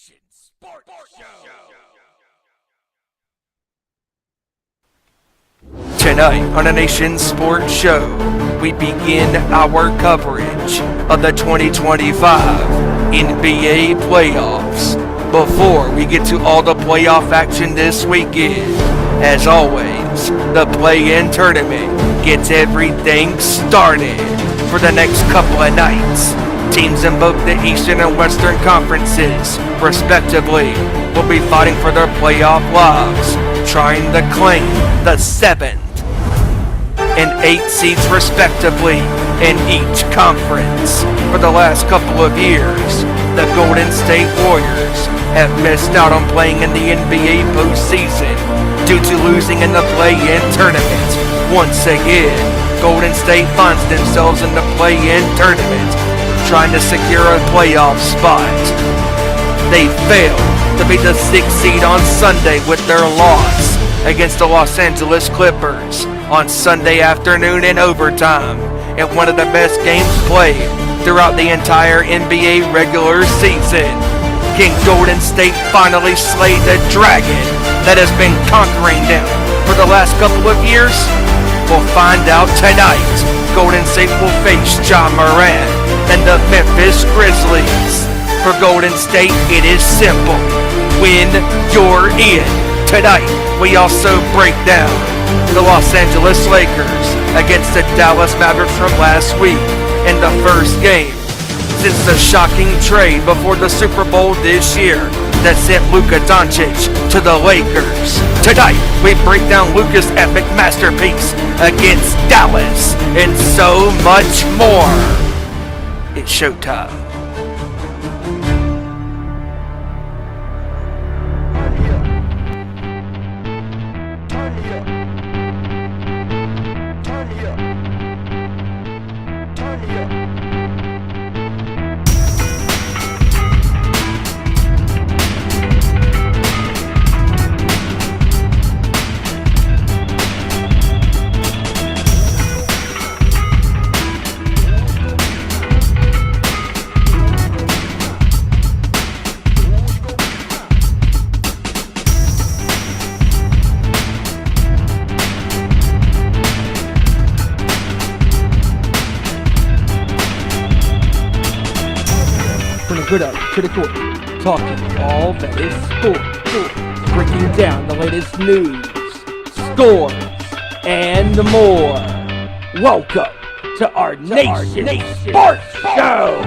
Nation Sports Show. Tonight on the Nation Sports Show, we begin our coverage of the 2025 NBA playoffs. Before we get to all the playoff action this weekend, as always, the play-in tournament gets everything started for the next couple of nights. Teams in both the Eastern and Western conferences, respectively, will be fighting for their playoff lives, trying to claim the 7th and 8th seeds respectively in each conference. For the last couple of years, the Golden State Warriors have missed out on playing in the NBA postseason due to losing in the play-in tournament. Once again, Golden State finds themselves in the play-in tournament, trying to secure a playoff spot. They failed to beat the 6th seed on Sunday with their loss against the Los Angeles Clippers on Sunday afternoon in overtime, in one of the best games played throughout the entire NBA regular season. Can Golden State finally slay the dragon that has been conquering them for the last couple of years? We'll find out tonight. Golden State will face John Morant and the Memphis Grizzlies. For Golden State, it is simple. Win, you're in. Tonight, we also break down the Los Angeles Lakers against the Dallas Mavericks from last week in the first game since the shocking trade before the Super Bowl this year that sent Luka to the Lakers. Tonight, we break down Luka's epic masterpiece against Dallas and so much more. It's showtime. Good up to the court, talking all that is sport, breaking down the latest news, scores, and more. Welcome to our Nation Sports Show.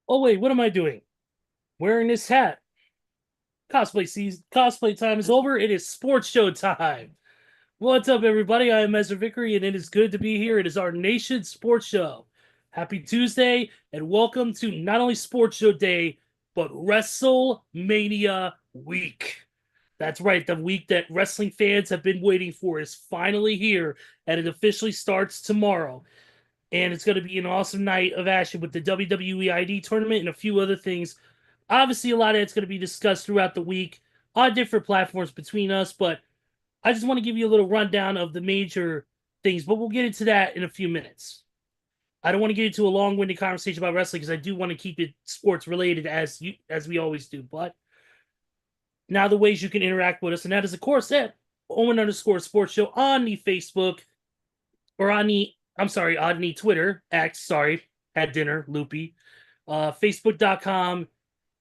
Oh wait, what am I doing? Wearing this hat. Cosplay time is over. It is sports show time. What's up, everybody? I am Ezra Vickery, and it is good to be here. It is our Nation Sports Show. Happy Tuesday, and welcome to not only Sports Show Day, but WrestleMania Week. That's right, the week that wrestling fans have been waiting for is finally here, and it officially starts tomorrow. And it's going to be an awesome night of action with the WWE ID tournament and a few other things. Obviously, a lot of it's going to be discussed throughout the week on different platforms between us, but I just want to give you a little rundown of the major things, but we'll get into that in a few minutes. I don't want to get into a long-winded conversation about wrestling because I do want to keep it sports related as we always do. But now the ways you can interact with us, and that is, of course, at Owen_Sports Show on the Facebook or on the Twitter. Had dinner, loopy. Facebook.com,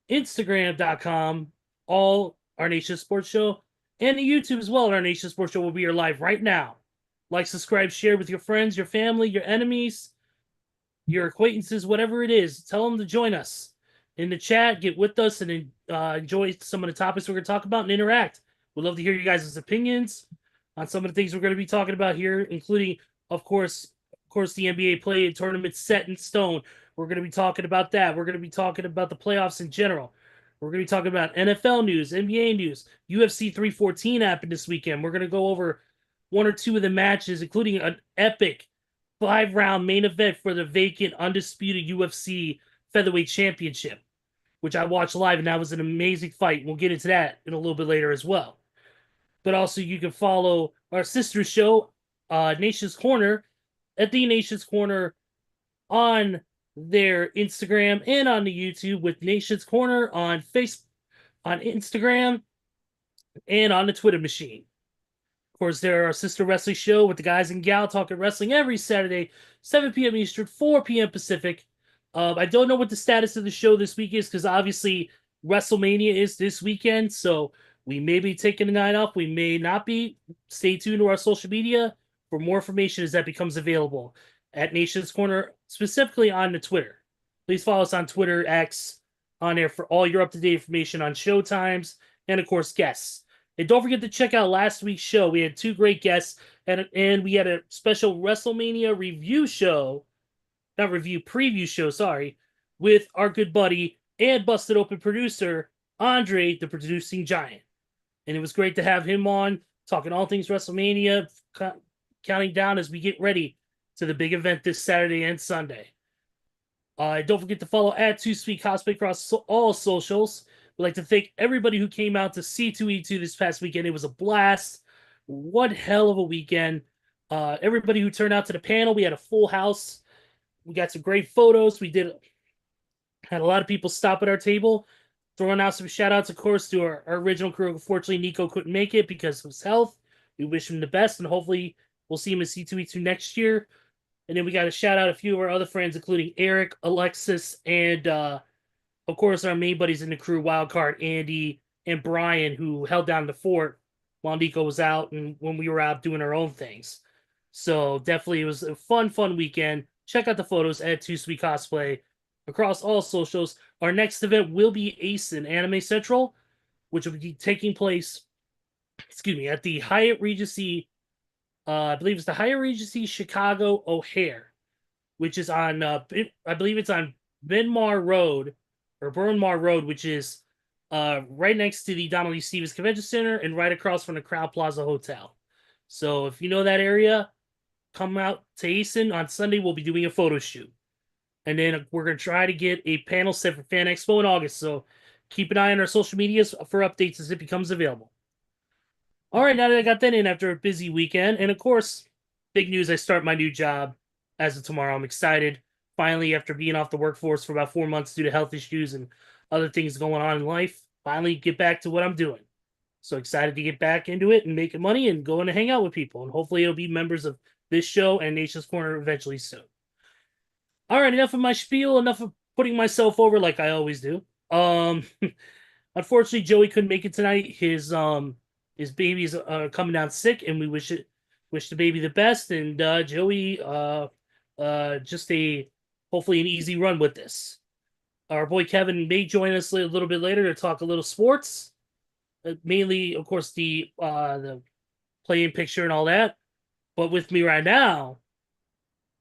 Instagram.com, all our Nation Sports Show. And the YouTube as well. Our Nation Sports Show will be here live right now. Like, subscribe, share with your friends, your family, your enemies, your acquaintances, whatever it is. Tell them to join us in the chat. Get with us and enjoy some of the topics we're going to talk about and interact. We'd love to hear you guys' opinions on some of the things we're going to be talking about here, including, of course, the NBA play-in tournament set in stone. We're going to be talking about that. We're going to be talking about the playoffs in general. We're going to be talking about NFL news, NBA news. UFC 314 happened this weekend. We're going to go over one or two of the matches, including an epic 5-round main event for the vacant, undisputed UFC Featherweight Championship, which I watched live, and that was an amazing fight. We'll get into that in a little bit later as well. But also, you can follow our sister show, Nation's Corner, at the Nation's Corner on their Instagram and on the YouTube with Nation's Corner on Facebook, on Instagram, and on the Twitter machine. Of course, there are our sister wrestling show with the guys and gal talking wrestling every Saturday, 7 p.m. Eastern, 4 p.m. Pacific. I don't know what the status of the show this week is because obviously WrestleMania is this weekend, so we may be taking the night off. We may not be. Stay tuned to our social media for more information as that becomes available at Nation's Corner, specifically on the Twitter. Please follow us on Twitter, X, on there for all your up-to-date information on show times and, of course, guests. And don't forget to check out last week's show. We had 2 great guests, and we had a special WrestleMania review show, not review, preview show, sorry, with our good buddy and Busted Open producer, Andre, the producing giant. And it was great to have him on, talking all things WrestleMania, counting down as we get ready to the big event this Saturday and Sunday. Don't forget to follow at 2Sweet Cosplay across all socials. We'd like to thank everybody who came out to C2E2 this past weekend. It was a blast. One hell of a weekend. Everybody who turned out to the panel, we had a full house. We got some great photos. Had a lot of people stop at our table. Throwing out some shout outs, of course, to our original crew. Unfortunately, Nico couldn't make it because of his health. We wish him the best, and hopefully we'll see him in C2E2 next year. And then we got to shout out a few of our other friends, including Eric, Alexis, and of course, our main buddies in the crew, Wildcard, Andy, and Brian, who held down the fort while Nico was out and when we were out doing our own things. So definitely it was a fun weekend. Check out the photos at 2Sweet Cosplay across all socials. Our next event will be Ace in Anime Central, which will be taking place, at the Hyatt Regency, I believe it's the Hyatt Regency Chicago O'Hare, which is on, I believe it's on Bryn Mawr Road, which is right next to the Donald E. Stevens Convention Center and right across from the Crowd Plaza Hotel. So if you know that area, come out to Asen on Sunday. We'll be doing a photo shoot. And then we're going to try to get a panel set for Fan Expo in August. So keep an eye on our social medias for updates as it becomes available. All right, now that I got that in after a busy weekend, and of course, big news, I start my new job as of tomorrow. I'm excited. Finally, after being off the workforce for about 4 months due to health issues and other things going on in life, finally get back to what I'm doing. So excited to get back into it and making money and going to hang out with people. And hopefully it'll be members of this show and Nation's Corner eventually soon. All right, enough of my spiel, enough of putting myself over like I always do. Unfortunately, Joey couldn't make it tonight. His baby's coming down sick, and we wish the baby the best. And Joey, just hopefully an easy run with this. Our boy Kevin may join us a little bit later to talk a little sports, mainly, of course, the playing picture and all that. But with me right now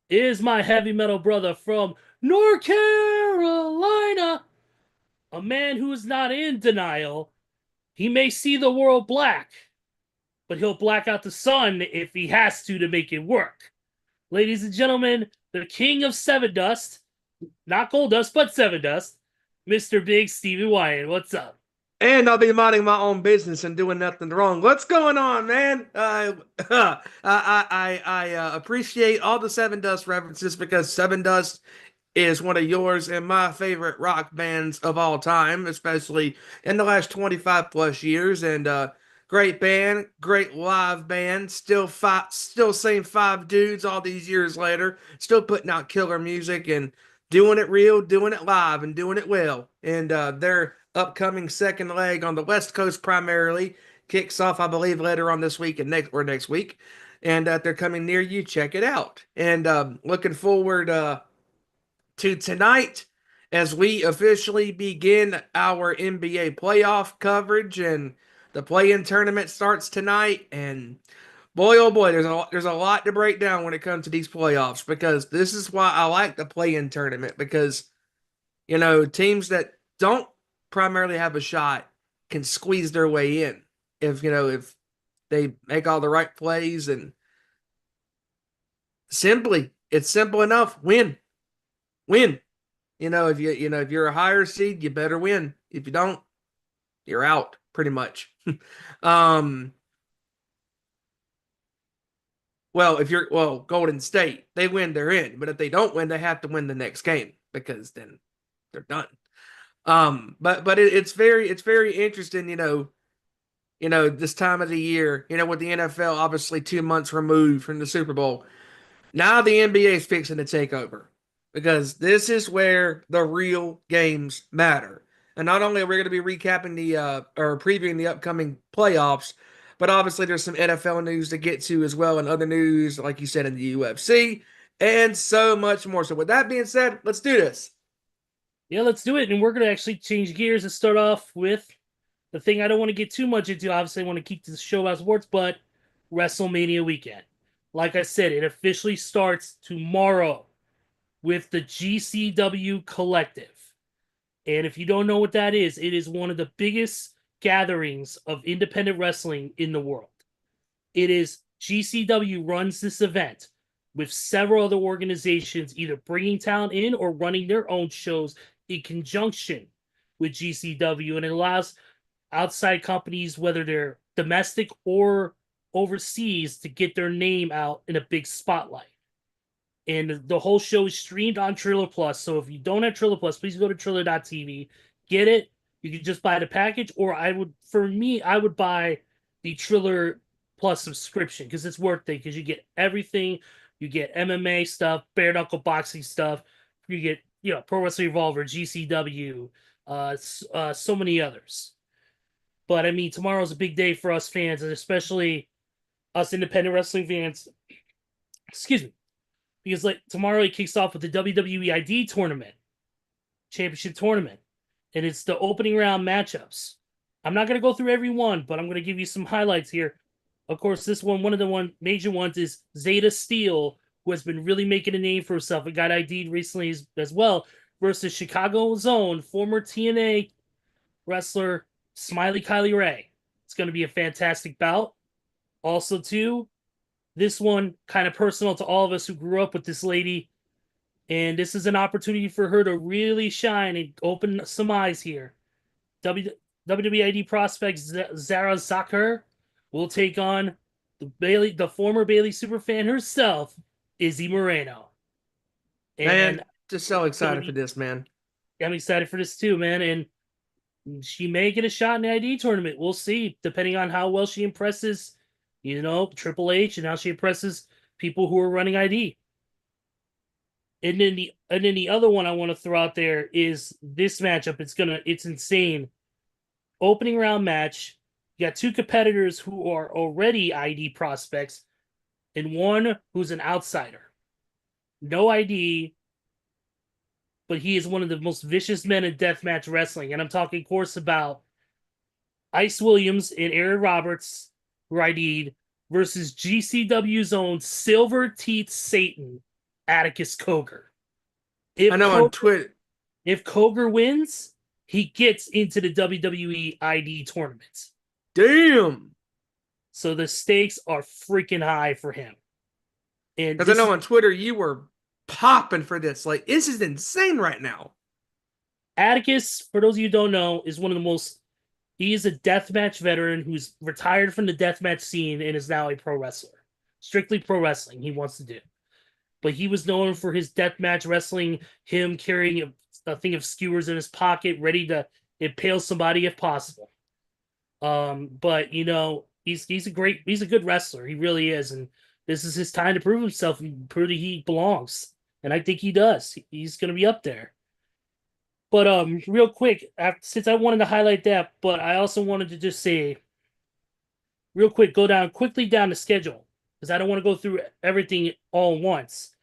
is my heavy metal brother from North Carolina, a man who is not in denial. He may see the world black, but he'll black out the sun if he has to make it work. Ladies and gentlemen, the king of Seven Dust, not Gold Dust, but Seven Dust, Mr. Big Stevie Wyand. What's up? And I'll be minding my own business and doing nothing wrong. What's going on, man? I appreciate all the Seven Dust references because Seven Dust is one of yours and my favorite rock bands of all time, especially in the last 25 plus years. And great band, great live band. Still same 5 dudes all these years later. Still putting out killer music and doing it real, doing it live, and doing it well. And their upcoming second leg on the West Coast primarily kicks off, I believe, later on this week and next week. And they're coming near you. Check it out. And looking forward to tonight as we officially begin our NBA playoff coverage, and the play-in tournament starts tonight. And boy, oh boy, there's a lot to break down when it comes to these playoffs, because this is why I like the play-in tournament, because, you know, teams that don't primarily have a shot can squeeze their way in if they make all the right plays, and it's simple enough. Win. If you're a higher seed, you better win. If you don't, you're out pretty much. Well, if you're Golden State, they win, they're in. But if they don't win, they have to win the next game because then they're done. But it's very interesting, this time of the year, with the NFL obviously 2 months removed from the Super Bowl. Now the NBA is fixing to take over because this is where the real games matter. And not only are we going to be recapping or previewing the upcoming playoffs, but obviously there's some NFL news to get to as well and other news, like you said, in the UFC and so much more. So with that being said, let's do this. Yeah, let's do it. And we're going to actually change gears and start off with the thing I don't want to get too much into. Obviously, I want to keep the show about sports, but WrestleMania weekend. Like I said, it officially starts tomorrow with the GCW Collective. And if you don't know what that is, it is one of the biggest gatherings of independent wrestling in the world. It is GCW runs this event with several other organizations either bringing talent in or running their own shows in conjunction with GCW, and it allows outside companies, whether they're domestic or overseas, to get their name out in a big spotlight. And the whole show is streamed on Triller Plus. So if you don't have Triller Plus, please go to Triller.tv. Get it. You can just buy the package, or I would buy the Triller Plus subscription because it's worth it. Because you get everything. You get MMA stuff, bare knuckle boxing stuff. You get Pro Wrestling Revolver, GCW, so many others. But I mean, tomorrow's a big day for us fans, and especially us independent wrestling fans. Excuse me. Because tomorrow it kicks off with the WWE ID tournament, championship tournament, and it's the opening round matchups. I'm not going to go through every one, but I'm going to give you some highlights here. Of course, this one of the major ones is Zeta Steel, who has been really making a name for herself. It got ID'd recently as well, versus Chicago's own former TNA wrestler Smiley Kylie Ray. It's going to be a fantastic bout. Also, too, this one kind of personal to all of us who grew up with this lady, and this is an opportunity for her to really shine and open some eyes here. WWID prospect Zara Zakher will take on the former Bayley superfan herself, Izzy Moreno. And Man, just so excited for this, man. I'm excited for this too, man. And she may get a shot in the ID tournament. We'll see, depending on how well she impresses, Triple H, and how she impresses people who are running ID. And then the other one I want to throw out there is this matchup. It's insane. Opening round match. You got two competitors who are already ID prospects, and one who's an outsider. No ID, but he is one of the most vicious men in deathmatch wrestling. And I'm talking, of course, about Ice Williams and Aaron Roberts, who are ID'd, versus GCW's own Silver Teeth Satan, Atticus Cogar. On Twitter. If Cogar wins, he gets into the WWE ID tournament. Damn. So the stakes are freaking high for him. And because I know on Twitter you were popping for this. Like, this is insane right now. Atticus, for those of you who don't know, is one of the most. He is a deathmatch veteran who's retired from the deathmatch scene and is now a pro wrestler. Strictly pro wrestling he wants to do. But he was known for his deathmatch wrestling, him carrying a thing of skewers in his pocket, ready to impale somebody if possible. But he's a good wrestler. He really is, and this is his time to prove himself and prove that he belongs. And I think he does. He's going to be up there. But real quick, since I wanted to highlight that, but I also wanted to just say, real quick, quickly down the schedule, because I don't want to go through everything all at once.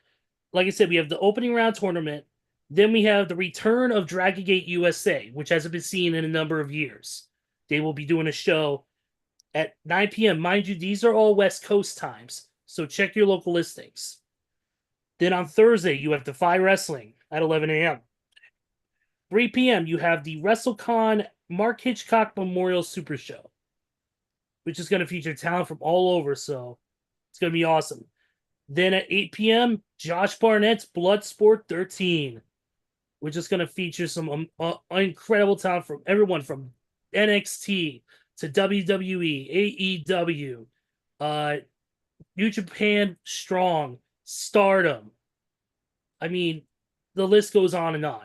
Like I said, we have the opening round tournament. Then we have the return of Dragon Gate USA, which hasn't been seen in a number of years. They will be doing a show at 9 p.m. Mind you, these are all West Coast times, so check your local listings. Then on Thursday, you have Defy Wrestling at 11 a.m. 3 p.m., you have the WrestleCon Mark Hitchcock Memorial Super Show, which is going to feature talent from all over, so it's going to be awesome. Then at 8 p.m., Josh Barnett's Bloodsport 13, which is going to feature some incredible talent from everyone from NXT to WWE, AEW, New Japan Strong, Stardom. I mean, the list goes on and on.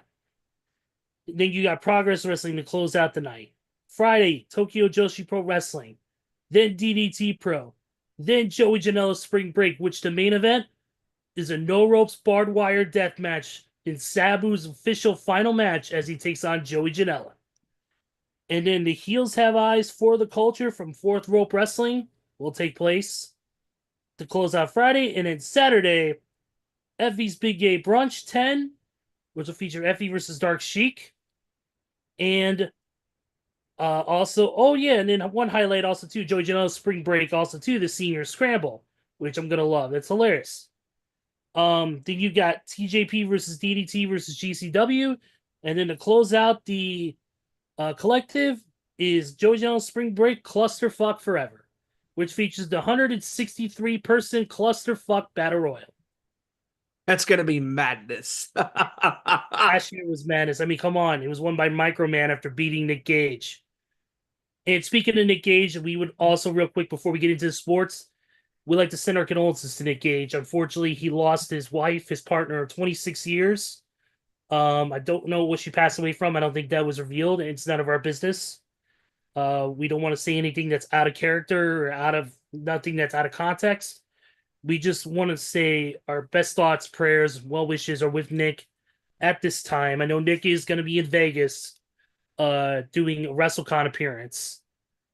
Then you got Progress Wrestling to close out the night. Friday, Tokyo Joshi Pro Wrestling. Then DDT Pro. Then Joey Janela's Spring Break, which the main event is a no ropes barbed wire death match in Sabu's official final match as he takes on Joey Janela. And then the Heels Have Eyes for the Culture from Fourth Rope Wrestling will take place to close out Friday. And then Saturday, Effie's Big Gay Brunch 10, which will feature Effie versus Dark Sheik. And also, and then one highlight also too, Joey Janela's Spring Break also too, the Senior Scramble, which I'm gonna love. It's hilarious. Then you got TJP versus DDT versus GCW, and then to close out the collective is Joey Janela's Spring Break Clusterfuck Forever, which features the 163-person Clusterfuck Battle Royal. That's going to be madness. Last year was madness. I mean, come on. It was won by Microman after beating Nick Gage. And speaking of Nick Gage, we would also, real quick, before we get into the sports, we'd like to send our condolences to Nick Gage. Unfortunately, he lost his wife, his partner, of 26 years. I don't know what she passed away from. I don't think that was revealed. It's none of our business. We don't want to say anything that's out of character or nothing that's out of context. We just want to say our best thoughts, prayers, well wishes are with Nick at this time. I know Nick is going to be in Vegas doing a WrestleCon appearance.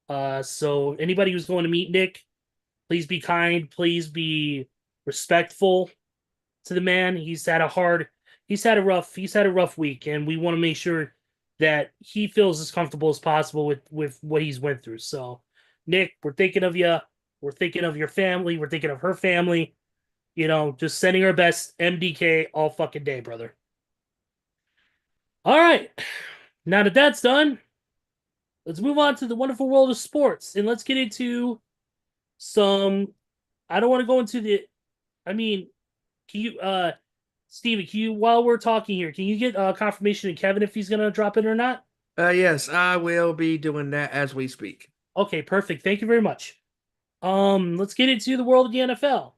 So anybody who's going to meet Nick, please be kind. Please be respectful to the man. He's had a rough week, and we want to make sure that he feels as comfortable as possible with what he's went through. So, Nick, we're thinking of you. We're thinking of your family. We're thinking of her family. You know, just sending our best. MDK all fucking day, brother. All right. Now that that's done, let's move on to the wonderful world of sports. And let's get into some... I don't want to go into the... I mean, can you... Steven, while we're talking here, can you get confirmation of Kevin if he's going to drop in or not? Yes, I will be doing that as we speak. Okay, perfect. Thank you very much. Let's get into the world of the NFL.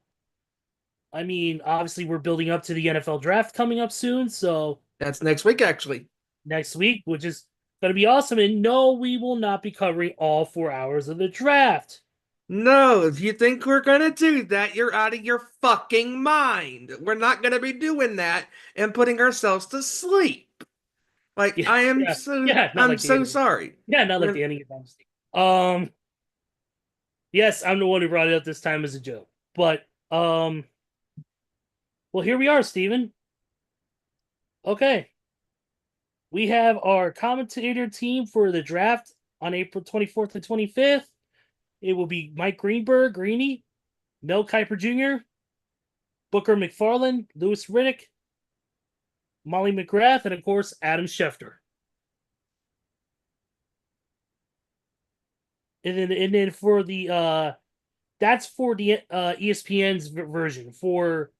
I mean, obviously, we're building up to the NFL draft coming up soon, so... That's next week, actually. Next week, which is going to be awesome. And no, we will not be covering all 4 hours of the draft. No, if you think we're going to do that, you're out of your fucking mind. We're not going to be doing that and putting ourselves to sleep. Like, Yeah, I'm yeah, so, yeah, not I'm like the so ending. sorry. Yeah, not like the ending of Dynasty. Yes, I'm the one who brought it up this time as a joke. But, well, here we are, Steven. Okay. We have our commentator team for the draft on April 24th and 25th. It will be Mike Greenberg, Greeny, Mel Kiper Jr., Booker McFarland, Lewis Riddick, Molly McGrath, and of course, Adam Schefter. And then for the that's for the ESPN's version. For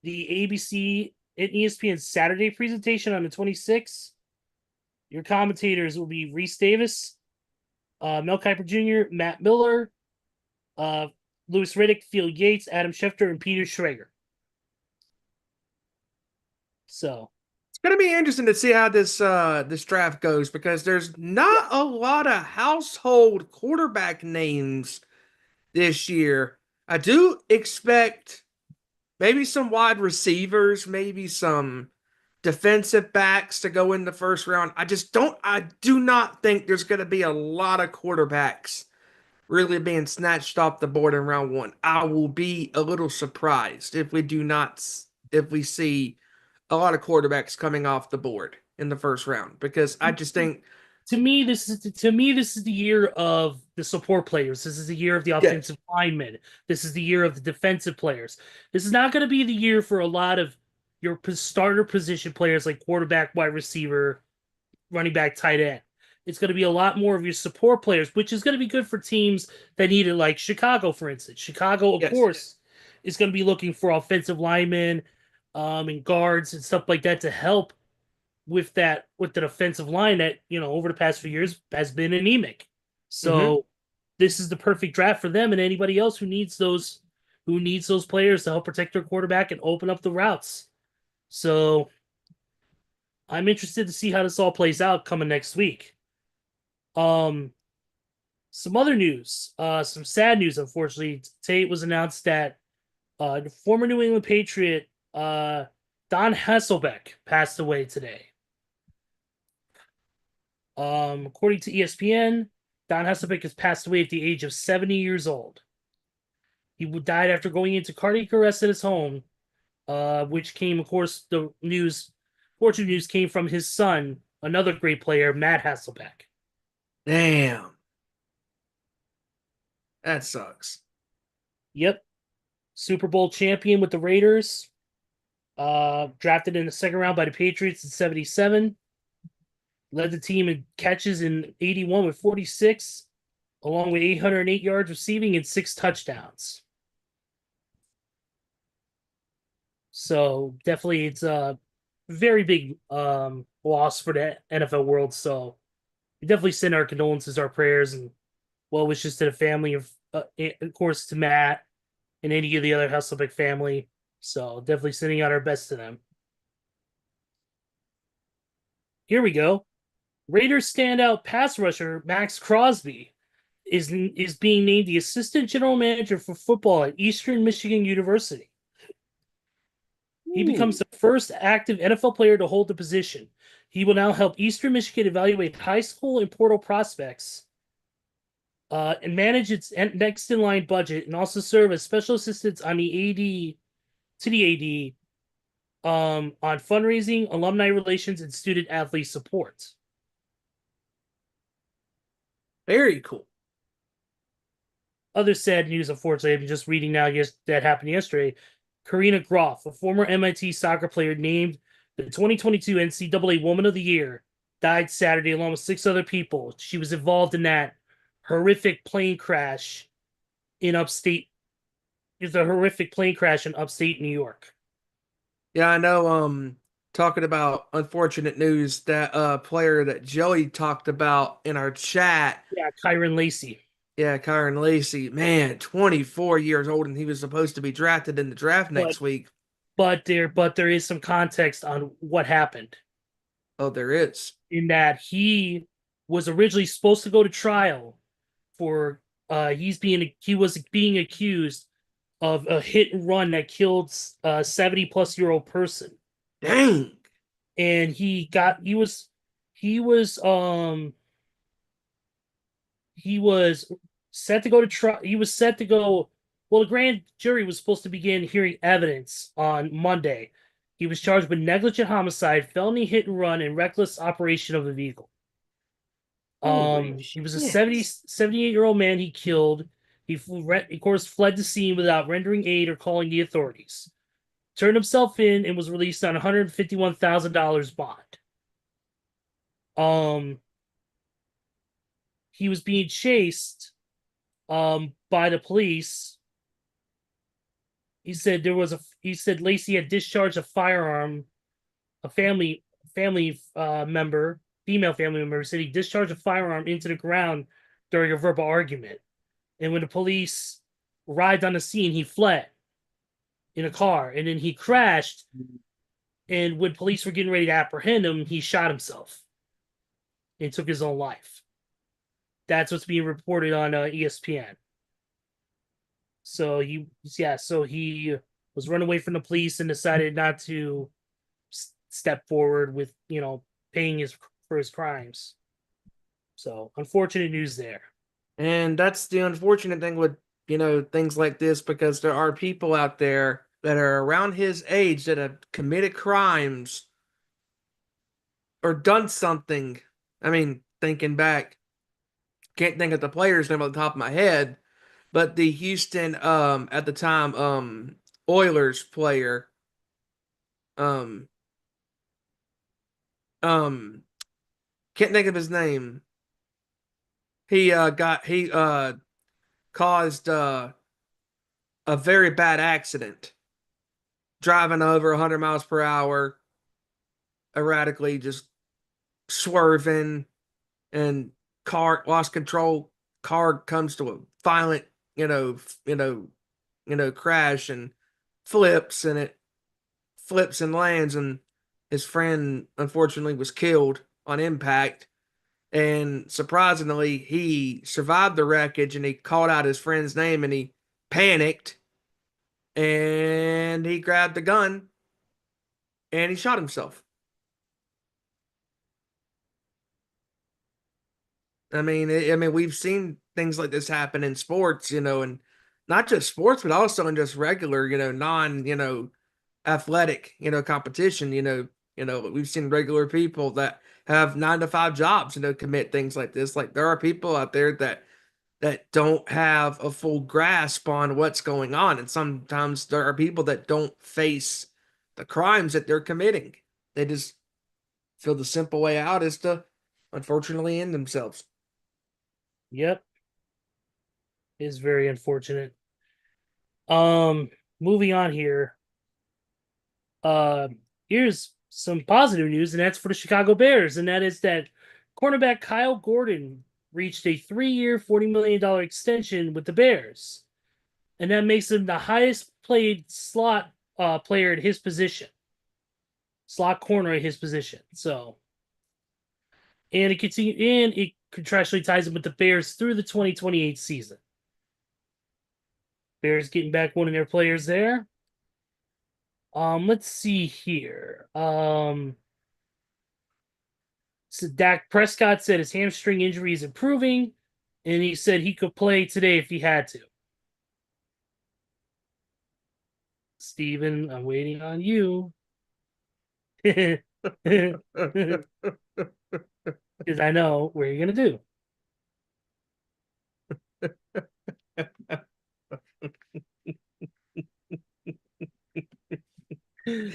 the ABC and ESPN Saturday presentation on the 26th, your commentators will be Reese Davis, Mel Kiper Jr., Matt Miller, Lewis Riddick, Phil Yates, Adam Schefter, and Peter Schrager. So it's going to be interesting to see how this draft goes because there's not a lot of household quarterback names this year. I do expect maybe some wide receivers, maybe some defensive backs to go in the first round. I do not think there's going to be a lot of quarterbacks really being snatched off the board in round one. I will be a little surprised if we see a lot of quarterbacks coming off the board in the first round because I just think to me this is the year of the support players. This is the year of the offensive linemen. This is the year of the defensive players. This is not going to be the year for a lot of your starter position players like quarterback, wide receiver, running back, tight end. It's going to be a lot more of your support players, which is going to be good for teams that need it, like Chicago, for instance. Chicago, of course, is going to be looking for offensive linemen and guards and stuff like that to help with the defensive line that, over the past few years has been anemic. So this is the perfect draft for them and anybody else who needs those who needs those players to help protect their quarterback and open up the routes. So I'm interested to see how this all plays out coming next week. Some other news, some sad news, unfortunately. Today it was announced that the former New England Patriot, Don Hasselbeck, passed away today. According to ESPN, Don Hasselbeck has passed away at the age of 70 years old. He died after going into cardiac arrest at his home, which came, of course, fortunate news came from his son, another great player, Matt Hasselbeck. Damn. That sucks. Yep. Super Bowl champion with the Raiders. Drafted in the second round by the Patriots in 1977. Led the team in catches in 1981 with 46, along with 808 yards receiving and 6 touchdowns. So definitely it's a very big loss for the NFL world. So we definitely send our condolences, our prayers, and well wishes to the family of course, to Matt and any of the other Hasselbeck family. So definitely sending out our best to them. Here we go. Raiders standout pass rusher Max Crosby is being named the assistant general manager for football at Eastern Michigan University. He becomes the first active NFL player to hold the position. He will now help Eastern Michigan evaluate high school and portal prospects and manage its next in line budget, and also serve as special assistants on the AD on fundraising, alumni relations, and student athlete support. Very cool. Other sad news, unfortunately, I'm just reading now. That happened yesterday. Karina Groff, a former MIT soccer player named the 2022 NCAA Woman of the Year, died Saturday along with 6 other people. She was involved in that horrific plane crash in upstate. It's a horrific plane crash in upstate New York. Yeah, I know. Talking about unfortunate news, that player that Joey talked about in our chat. Yeah, Kyron Lacey. Yeah, Kyron Lacey. Man, 24 years old, and he was supposed to be drafted in the draft next week. But there is some context on what happened. Oh, there is. In that he was originally supposed to go to trial for he was being accused of a hit and run that killed a 70-plus-year-old person. Dang. And he was set to go to trial. He was set to go. Well, the grand jury was supposed to begin hearing evidence on Monday. He was charged with negligent homicide, felony hit and run, and reckless operation of the vehicle. He was a 78-year-old man he killed. He, of course, fled the scene without rendering aid or calling the authorities. Turned himself in and was released on $151,000 bond. He was being chased by the police. He said Lacey had discharged a firearm. A female family member said he discharged a firearm into the ground during a verbal argument. And when the police arrived on the scene, he fled in a car, and then he crashed. And when police were getting ready to apprehend him, he shot himself and took his own life. That's what's being reported on ESPN. So he was run away from the police and decided not to step forward with, paying for his crimes. So unfortunate news there. And that's the unfortunate thing with, things like this, because there are people out there that are around his age that have committed crimes or done something. I mean, thinking back, can't think of the player's name off the top of my head, but the Houston, at the time, Oilers player, can't think of his name. He caused a very bad accident, driving over 100 miles per hour, erratically, just swerving, and car lost control. Car comes to a violent, crash and flips, and it flips and lands, and his friend unfortunately was killed on impact. And surprisingly, he survived the wreckage, and he called out his friend's name, and he panicked, and he grabbed the gun and he shot himself. I mean, we've seen things like this happen in sports, and not just sports, but also in just regular, non, athletic, competition. We've seen regular people that have 9 to 5 jobs, commit things like this. Like there are people out there that don't have a full grasp on what's going on, and sometimes there are people that don't face the crimes that they're committing. They just feel the simple way out is to unfortunately end themselves. Yep. Is very unfortunate. Moving on here. Here's some positive news, and that's for the Chicago Bears, and that is that cornerback Kyle Gordon reached a 3-year, $40 million extension with the Bears, and that makes him the highest paid slot player at his position, slot corner at his position. So, and it contractually ties him with the Bears through the 2028 season. Bears getting back one of their players there. Let's see here. So Dak Prescott said his hamstring injury is improving, and he said he could play today if he had to. Steven, I'm waiting on you. Because I know what you're going to do.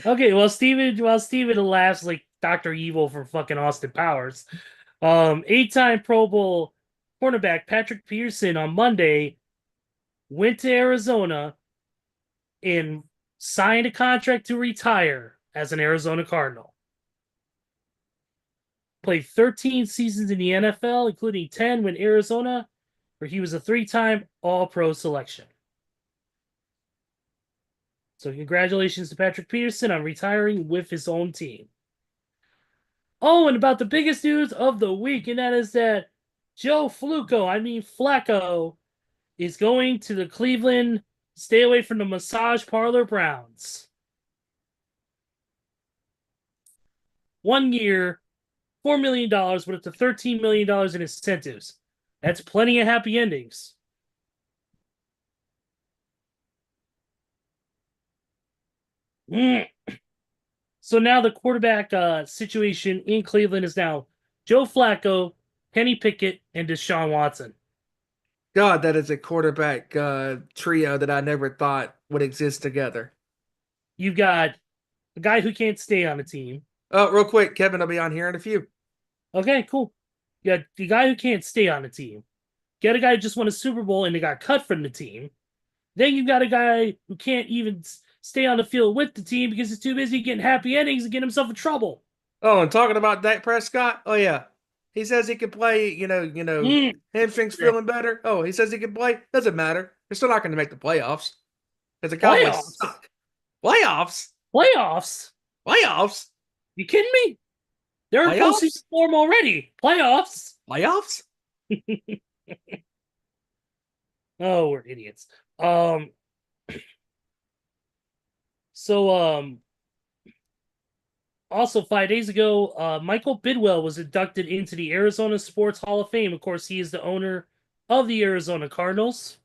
Okay, while Steven laughs like Dr. Evil from fucking Austin Powers, 8-time Pro Bowl cornerback Patrick Peterson on Monday went to Arizona and signed a contract to retire as an Arizona Cardinal. Played 13 seasons in the NFL, including 10 with Arizona, where he was a 3-time All-Pro selection. So congratulations to Patrick Peterson on retiring with his own team. Oh, and about the biggest news of the week, and that is that Joe Flacco, is going to the Cleveland stay away from the massage parlor Browns. 1 year, $4 million, with up to $13 million in incentives. That's plenty of happy endings. So now the quarterback situation in Cleveland is now Joe Flacco, Kenny Pickett, and Deshaun Watson. God, that is a quarterback trio that I never thought would exist together. You've got a guy who can't stay on the team. Oh, real quick, Kevin will be on here in a few. Okay, cool. You got the guy who can't stay on the team. You got a guy who just won a Super Bowl and they got cut from the team. Then you've got a guy who can't even stay on the field with the team because he's too busy getting happy endings and getting himself in trouble. Oh, and talking about Dak Prescott, oh yeah. He says he can play, hamstrings feeling better. Oh, he says he can play. Doesn't matter. They're still not going to make the playoffs. Because the Cowboys suck. Playoffs? Playoffs? Playoffs? You kidding me? They're in postseason form already. Playoffs? Playoffs? Oh, we're idiots. So, also 5 days ago, Michael Bidwell was inducted into the Arizona Sports Hall of Fame. Of course, he is the owner of the Arizona Cardinals.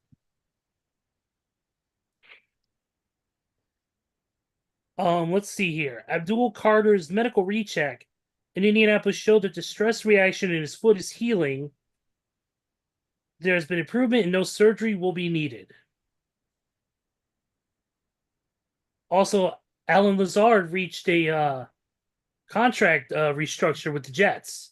Let's see here. Abdul Carter's medical recheck in Indianapolis showed that the stress reaction in his foot is healing. There has been improvement and no surgery will be needed. Also, Alan Lazard reached a contract restructure with the Jets.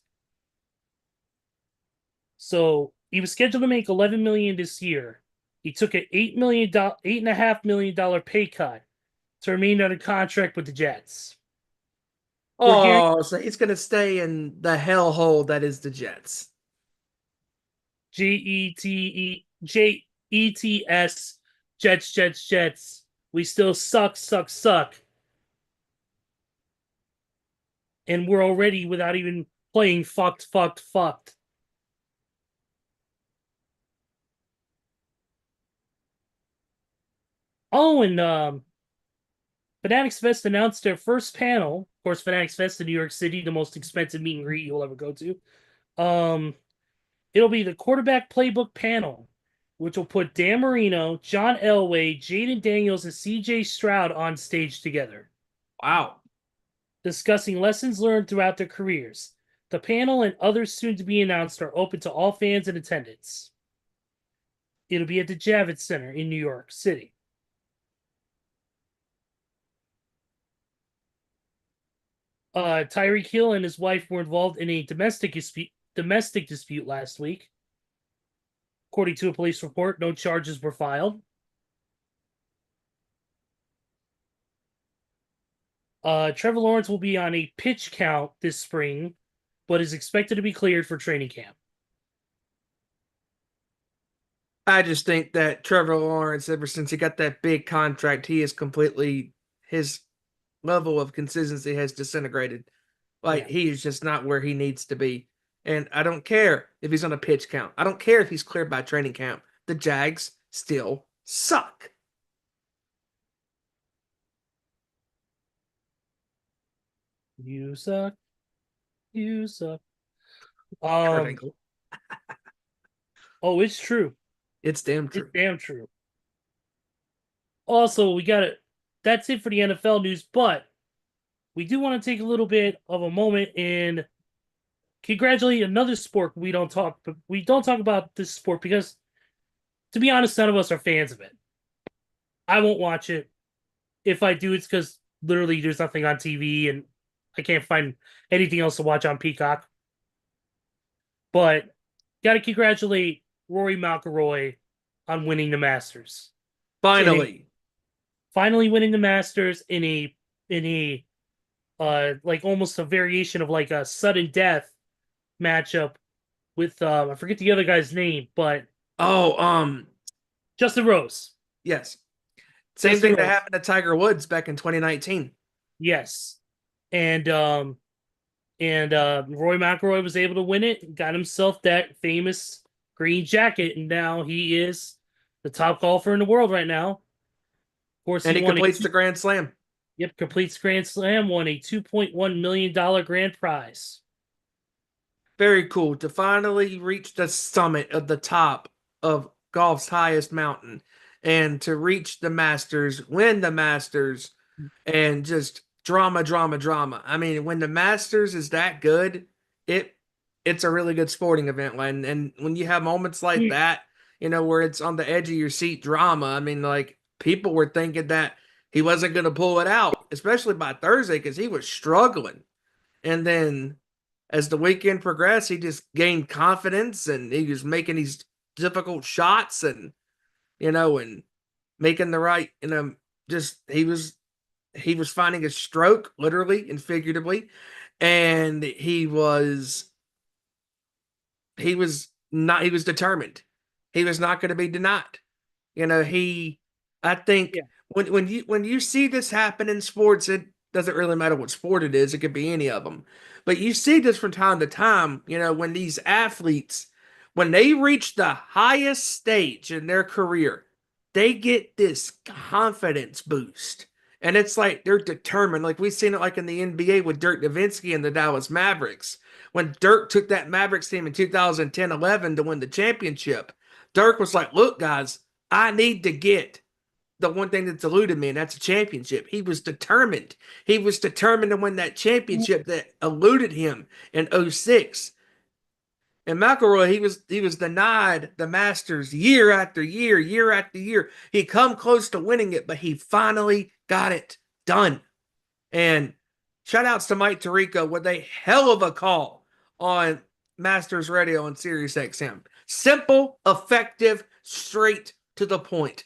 So he was scheduled to make $11 million this year. He took an $8.5 million pay cut to remain under contract with the Jets. Oh, so he's going to stay in the hellhole that is the Jets. Jets, Jets, Jets, Jets. We still suck, suck, suck. And we're already, without even playing, fucked, fucked, fucked. Oh, and Fanatics Fest announced their first panel. Of course, Fanatics Fest in New York City, the most expensive meet and greet you'll ever go to. It'll be the quarterback playbook panel, which will put Dan Marino, John Elway, Jaden Daniels, and CJ Stroud on stage together. Wow. Discussing lessons learned throughout their careers. The panel and others soon to be announced are open to all fans in attendance. It'll be at the Javits Center in New York City. Tyreek Hill and his wife were involved in a domestic dispute last week. According to a police report, no charges were filed. Trevor Lawrence will be on a pitch count this spring, but is expected to be cleared for training camp. I just think that Trevor Lawrence, ever since he got that big contract, his level of consistency has disintegrated. He is just not where he needs to be. And I don't care if he's on a pitch count. I don't care if he's cleared by training camp. The Jags still suck. You suck. You suck. Kurt Angle. Oh, it's true. It's damn true. It's damn true. Also, we got it. That's it for the NFL news, but we do want to take a little bit of a moment and congratulate another sport we don't talk about this sport because, to be honest, none of us are fans of it. I won't watch it. If I do, it's because literally there's nothing on TV and I can't find anything else to watch on Peacock. But got to congratulate Rory McIlroy on winning the Masters. Finally winning the Masters in a like almost a variation of like a sudden death matchup with I forget the other guy's name, but Justin Rose. Yes. Same thing that happened to Tiger Woods back in 2019. Yes. And Roy McIlroy was able to win it, got himself that famous green jacket, and now he is the top golfer in the world right now. Of course, and he completes the Grand Slam. Yep, completes Grand Slam, won a $2.1 million grand prize. Very cool to finally reach the summit of the top of golf's highest mountain and to reach the Masters, win the Masters, and just drama. I mean, when the Masters is that good, it's a really good sporting event. And when you have moments like that, where it's on the edge of your seat drama, I mean, like, people were thinking that he wasn't going to pull it out, especially by Thursday, because he was struggling. And then as the weekend progressed, he just gained confidence and he was making these difficult shots and making the right, just he was finding his stroke, literally and figuratively. And he was determined. He was not going to be denied. I think when you see this happen in sports, it doesn't really matter what sport it is. It could be any of them. But you see this from time to time, when these athletes, when they reach the highest stage in their career, they get this confidence boost. And it's like they're determined. Like we've seen it like in the NBA with Dirk Nowitzki and the Dallas Mavericks. When Dirk took that Mavericks team in 2010-11 to win the championship, Dirk was like, look, guys, I need to get the one thing that's eluded me, and that's a championship. He was determined. He was determined to win that championship that eluded him in 2006. And McIlroy, he was denied the Masters year after year, year after year. He come close to winning it, but he finally got it done. And shout outs to Mike Tirico with a hell of a call on Masters Radio and Sirius XM. Simple, effective, straight to the point.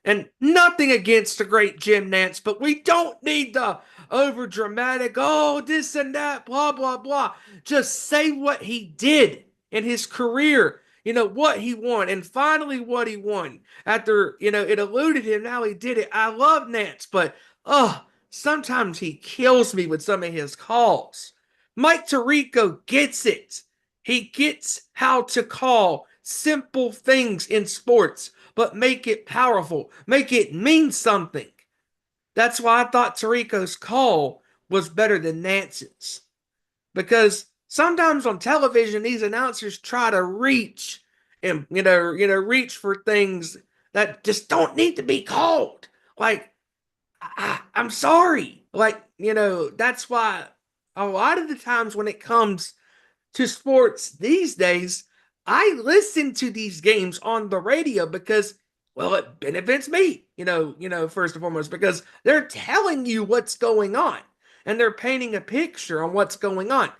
And nothing against the great Jim Nance, but we don't need the over dramatic, oh, this and that, blah, blah, blah. Just say what he did in his career. what he won, and finally what he won after, it eluded him. Now he did it. I love Nance, but sometimes he kills me with some of his calls. Mike Tirico gets it. He gets how to call simple things in sports, but make it powerful, make it mean something. That's why I thought Tirico's call was better than Nance's. Because sometimes on television, these announcers try to reach and reach for things that just don't need to be called. Like, I'm sorry. Like, that's why a lot of the times when it comes to sports these days, I listen to these games on the radio because, well, it benefits me, first and foremost, because they're telling you what's going on and they're painting a picture on what's going on.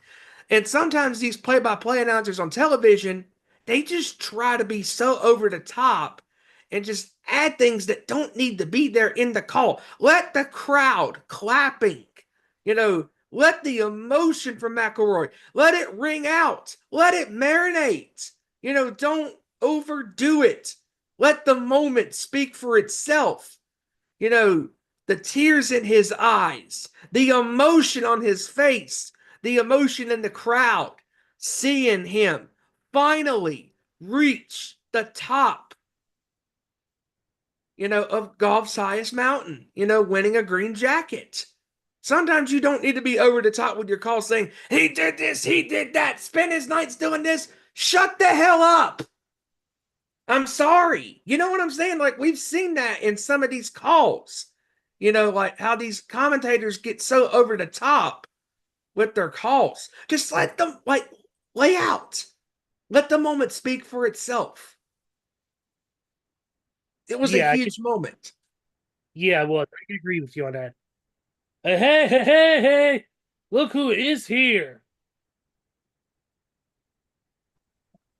And sometimes these play-by-play announcers on television, they just try to be so over the top and just add things that don't need to be there in the call. Let the crowd clapping, let the emotion from McElroy, let it ring out. Let it marinate. Don't overdo it. Let the moment speak for itself. The tears in his eyes, the emotion on his face, the emotion in the crowd, seeing him finally reach the top, of golf's highest mountain, winning a green jacket. Sometimes you don't need to be over the top with your call saying, he did this, he did that, spend his nights doing this. Shut the hell up. I'm sorry. You know what I'm saying? Like, we've seen that in some of these calls. Like how these commentators get so over the top with their calls. Just let them, lay out. Let the moment speak for itself. It was a huge moment. Yeah, well, I can agree with you on that. Hey, look who is here.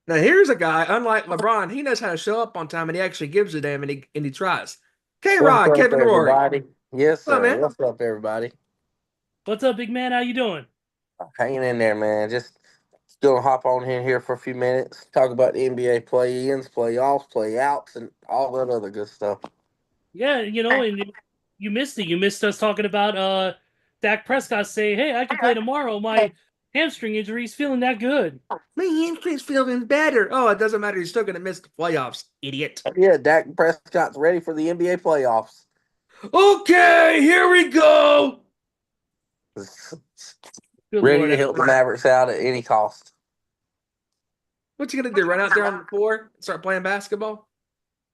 Now, here's a guy, unlike LeBron, he knows how to show up on time and he actually gives a damn and he tries. K-Rod, What's up, Kevin Rory. everybody? Yes, What's up, sir. man? What's up, everybody? What's up, big man? How you doing? Hanging in there, man. Just gonna hop on here for a few minutes, talk about the NBA play-ins, playoffs, play-outs, and all that other good stuff. Yeah, and you missed it. You missed us talking about Dak Prescott saying, hey, I can play tomorrow. My hamstring injury is feeling that good. My hamstring's feeling better. Oh, it doesn't matter. He's still going to miss the playoffs, idiot. Yeah, Dak Prescott's ready for the NBA playoffs. Okay, here we go. Ready to help the Mavericks out at any cost. What you going to do, run out there on the floor and start playing basketball?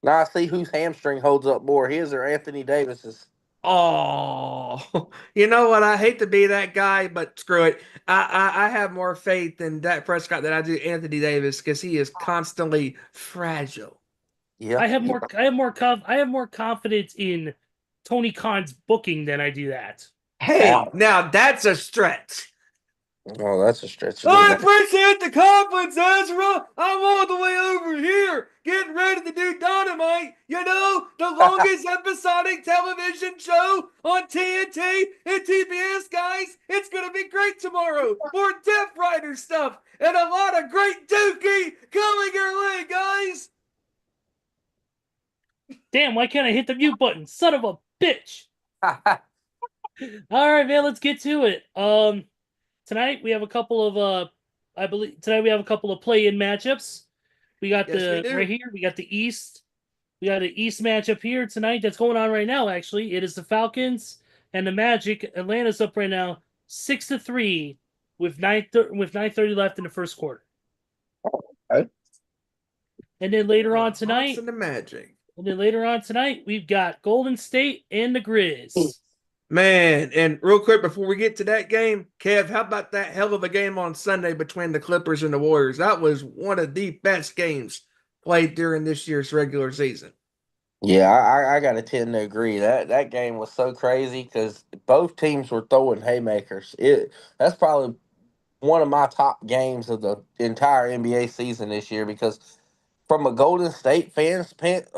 Now I see whose hamstring holds up more, his or Anthony Davis's. Oh, you know what? I hate to be that guy, but screw it. I have more faith in Dak Prescott than I do Anthony Davis because he is constantly fragile. Yeah, I have more confidence in Tony Khan's booking than I do that. Hey, now that's a stretch. Oh, that's a stretch. I appreciate the confidence, Ezra. I'm all the way over here getting ready to do Dynamite. The longest episodic television show on TNT and TBS, guys. It's going to be great tomorrow. More Death Rider stuff and a lot of great Dookie coming your way, guys. Damn, why can't I hit the mute button? Son of a bitch. All right, man, let's get to it. Tonight we have a couple of play-in matchups. We got right here. We got the East. We got an East matchup here tonight that's going on right now. Actually, it is the Falcons and the Magic. Atlanta's up right now, 6-3, with 9:30 left in the first quarter. Okay. And then later on tonight, and the Magic. And then later on tonight, we've got Golden State and the Grizz. Man, and real quick before we get to that game, Kev, how about that hell of a game on Sunday between the Clippers and the Warriors? That was one of the best games played during this year's regular season. Yeah, I got to tend to agree. That game was so crazy because both teams were throwing haymakers. That's probably one of my top games of the entire NBA season this year because from a Golden State perspective,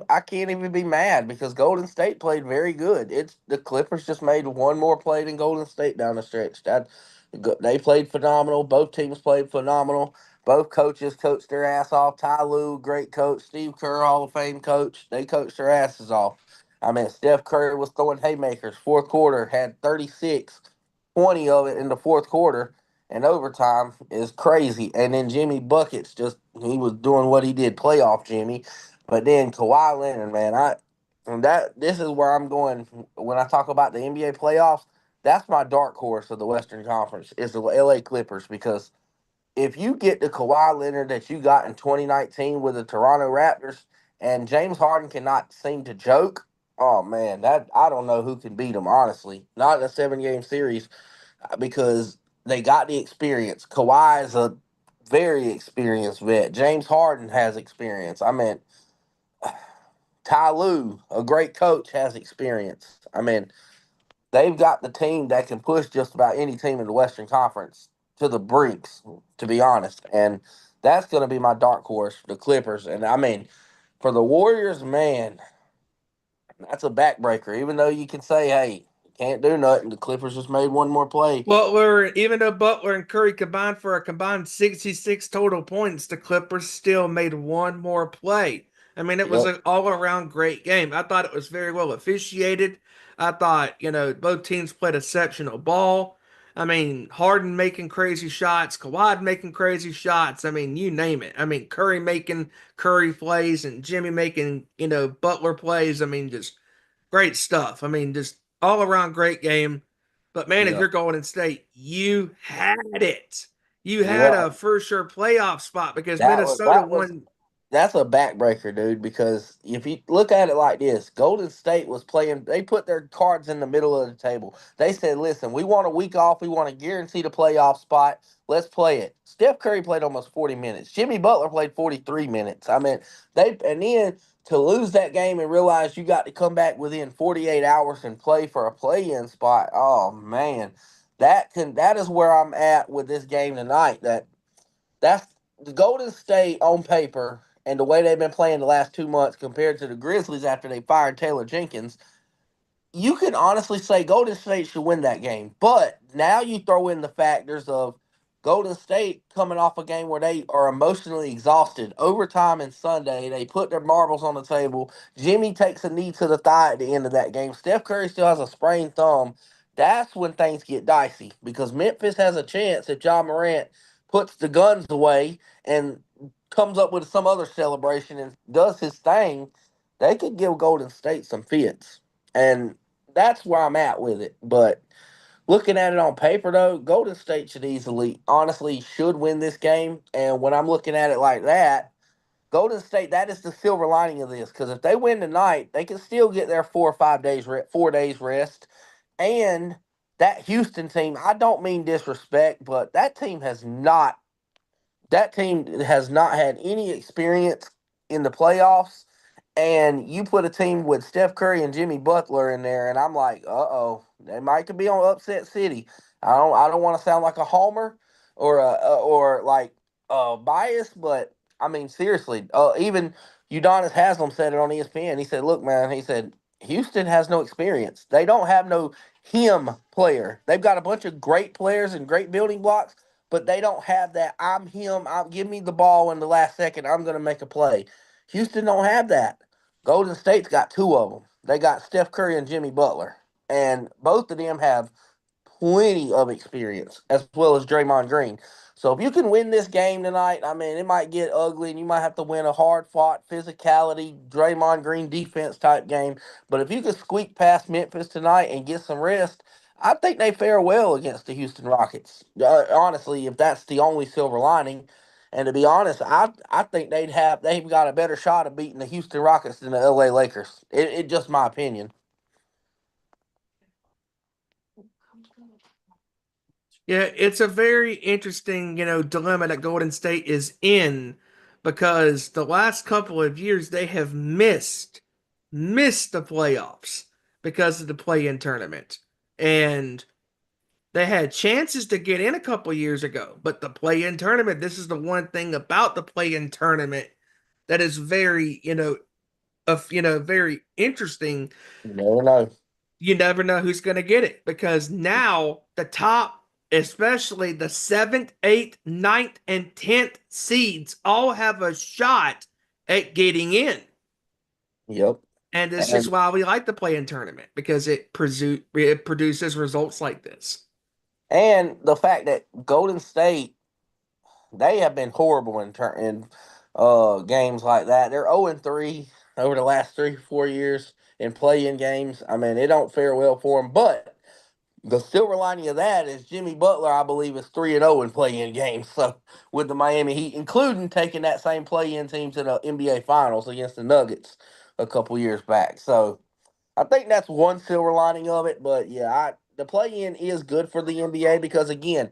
I can't even be mad because Golden State played very good. The Clippers just made one more play than Golden State down the stretch. They played phenomenal. Both teams played phenomenal. Both coaches coached their ass off. Ty Lue, great coach. Steve Kerr, Hall of Fame coach. They coached their asses off. I mean, Steph Curry was throwing haymakers. Fourth quarter had 36, 20 of it in the fourth quarter, and overtime is crazy. And then Jimmy Buckets he was doing what he did, playoff Jimmy. But then Kawhi Leonard, man, this is where I'm going when I talk about the NBA playoffs. That's my dark horse of the Western Conference is the LA Clippers, because if you get the Kawhi Leonard that you got in 2019 with the Toronto Raptors, and James Harden cannot seem to joke, oh man, that I don't know who can beat him, honestly. Not in a 7-game series, because they got the experience. Kawhi is a very experienced vet. James Harden has experience. I mean, Ty Lue, a great coach, has experience. I mean, they've got the team that can push just about any team in the Western Conference to the brinks, to be honest. And that's going to be my dark horse, the Clippers. And I mean, for the Warriors, man, that's a backbreaker. Even though you can say, hey, can't do nothing, the Clippers just made one more play. Even though Butler and Curry combined for a combined 66 total points, the Clippers still made one more play. I mean, it was Yep. an all-around great game. I thought it was very well officiated. I thought, both teams played exceptional ball. I mean, Harden making crazy shots, Kawhi making crazy shots. I mean, you name it. I mean, Curry making Curry plays and Jimmy making, Butler plays. I mean, just great stuff. I mean, just all around great game. But man, if Yep. you're Golden State, you had it. You had Yeah. a for sure playoff spot because That was Minnesota that was won. that's a backbreaker, dude, because if you look at it like this, Golden State was playing, they put their cards in the middle of the table. They said, listen, we want a week off. We want to guarantee the playoff spot. Let's play it. Steph Curry played almost 40 minutes. Jimmy Butler played 43 minutes. I mean, and then to lose that game and realize you got to come back within 48 hours and play for a play-in spot. Oh, man. That is where I'm at with this game tonight. That's the Golden State on paper and the way they've been playing the last 2 months compared to the Grizzlies after they fired Taylor Jenkins. You can honestly say Golden State should win that game. But now you throw in the factors of Golden State coming off a game where they are emotionally exhausted. Overtime and Sunday, they put their marbles on the table. Jimmy takes a knee to the thigh at the end of that game. Steph Curry still has a sprained thumb. That's when things get dicey because Memphis has a chance if John Morant puts the guns away and comes up with some other celebration and does his thing. They could give Golden State some fits. And that's where I'm at with it. But looking at it on paper, though, Golden State honestly, should win this game. And when I'm looking at it like that, Golden State, that is the silver lining of this. Because if they win tonight, they can still get their 4 days rest. And that Houston team, I don't mean disrespect, but that team has not had any experience in the playoffs, and you put a team with Steph Curry and Jimmy Butler in there, and I'm like, they might could be on upset city. I don't want to sound like a homer or like biased, but I mean seriously, even Udonis Haslam said it on ESPN. He said, "Look, man," he said, "Houston has no experience. They don't have no him player. They've got a bunch of great players and great building blocks." But they don't have that. I'm him. Give me the ball in the last second. I'm going to make a play. Houston don't have that. Golden State's got two of them. They got Steph Curry and Jimmy Butler, and both of them have plenty of experience, as well as Draymond Green. So if you can win this game tonight, I mean, it might get ugly, and you might have to win a hard-fought, physicality, Draymond Green defense type game. But if you can squeak past Memphis tonight and get some rest, I think they fare well against the Houston Rockets. Honestly, if that's the only silver lining. And to be honest, I think they've got a better shot of beating the Houston Rockets than the LA Lakers. It just my opinion. Yeah, it's a very interesting, dilemma that Golden State is in because the last couple of years they have missed the playoffs because of the play-in tournament. And they had chances to get in a couple years ago, but the play-in tournament, this is the one thing about the play-in tournament that is very, very interesting. You never know. You never know who's going to get it because now the top especially the 7th, 8th, ninth, and 10th seeds all have a shot at getting in. Yep. And it's just And why we like the play-in tournament, because it produces results like this. and the fact that Golden State, they have been horrible in games like that. They're 0-3 over the last 3 4 years in play-in games. I mean, it don't fare well for them. But the silver lining of that is Jimmy Butler, I believe, is 3-0 in play-in games. So with the Miami Heat, including taking that same play-in team to the NBA Finals against the Nuggets a couple years back. So I think that's one silver lining of it. But yeah, the play-in is good for the NBA because again,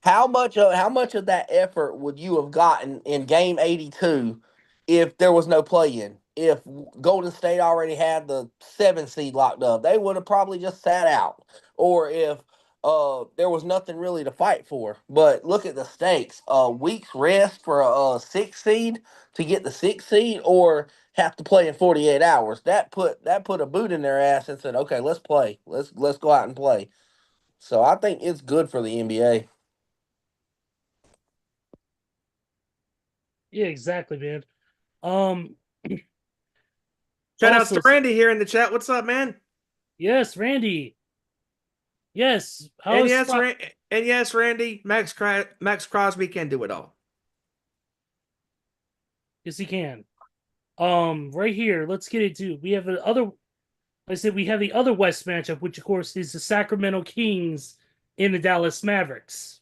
how much of that effort would you have gotten in game 82 if there was no play in? If Golden State already had the 7 seed locked up, they would have probably just sat out. Or if there was nothing really to fight for. But look at the stakes. A week's rest for a 6 seed to get the 6 seed or have to play in 48 hours. That put a boot in their ass and said, "Okay, let's play. Let's go out and play." So I think it's good for the NBA. Yeah, exactly, man. Um, Shout outs also, to Randy here in the chat. What's up, man? yes, Randy. Yes, how And is yes, and yes, Randy, Max Crosby can do it all. Yes, he can. Right here, let's get into. We have the other. I said we have the other West matchup, which of course is the Sacramento Kings and the Dallas Mavericks.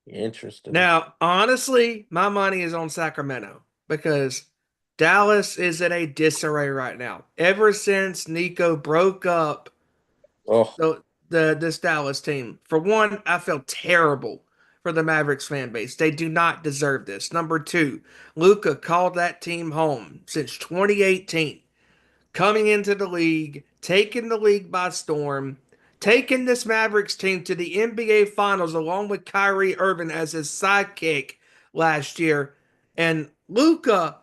Interesting. Now, honestly, my money is on Sacramento because Dallas is in a disarray right now. Ever since Nico broke up Oh, this Dallas team, for one, I feel terrible for the Mavericks fan base. They do not deserve this. Number two, Luka called that team home since 2018, coming into the league, taking the league by storm, taking this Mavericks team to the NBA Finals along with Kyrie Irving as his sidekick last year. And Luka,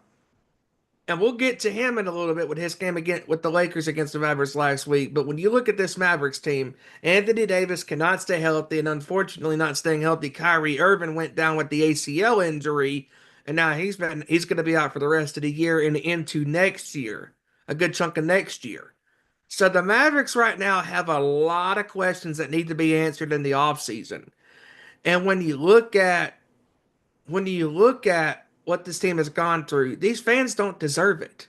and we'll get to him in a little bit with his game again with the Lakers against the Mavericks last week. But when you look at this Mavericks team, Anthony Davis cannot stay healthy, and unfortunately, not staying healthy. Kyrie Irving went down with the ACL injury, and now he's going to be out for the rest of the year and into next year, a good chunk of next year. So the Mavericks right now have a lot of questions that need to be answered in the offseason. And when you look at what this team has gone through, these fans don't deserve it.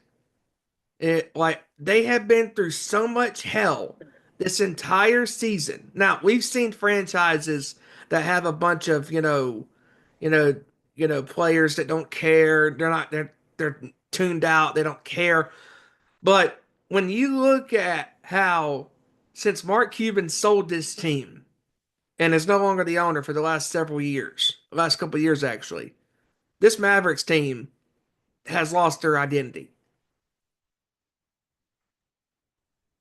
Like they have been through so much hell this entire season. Now, we've seen franchises that have a bunch of, you know, players that don't care. They're tuned out. They don't care. But when you look at how since Mark Cuban sold this team and is no longer the owner for the last several years, last couple of years actually, this Mavericks team has lost their identity.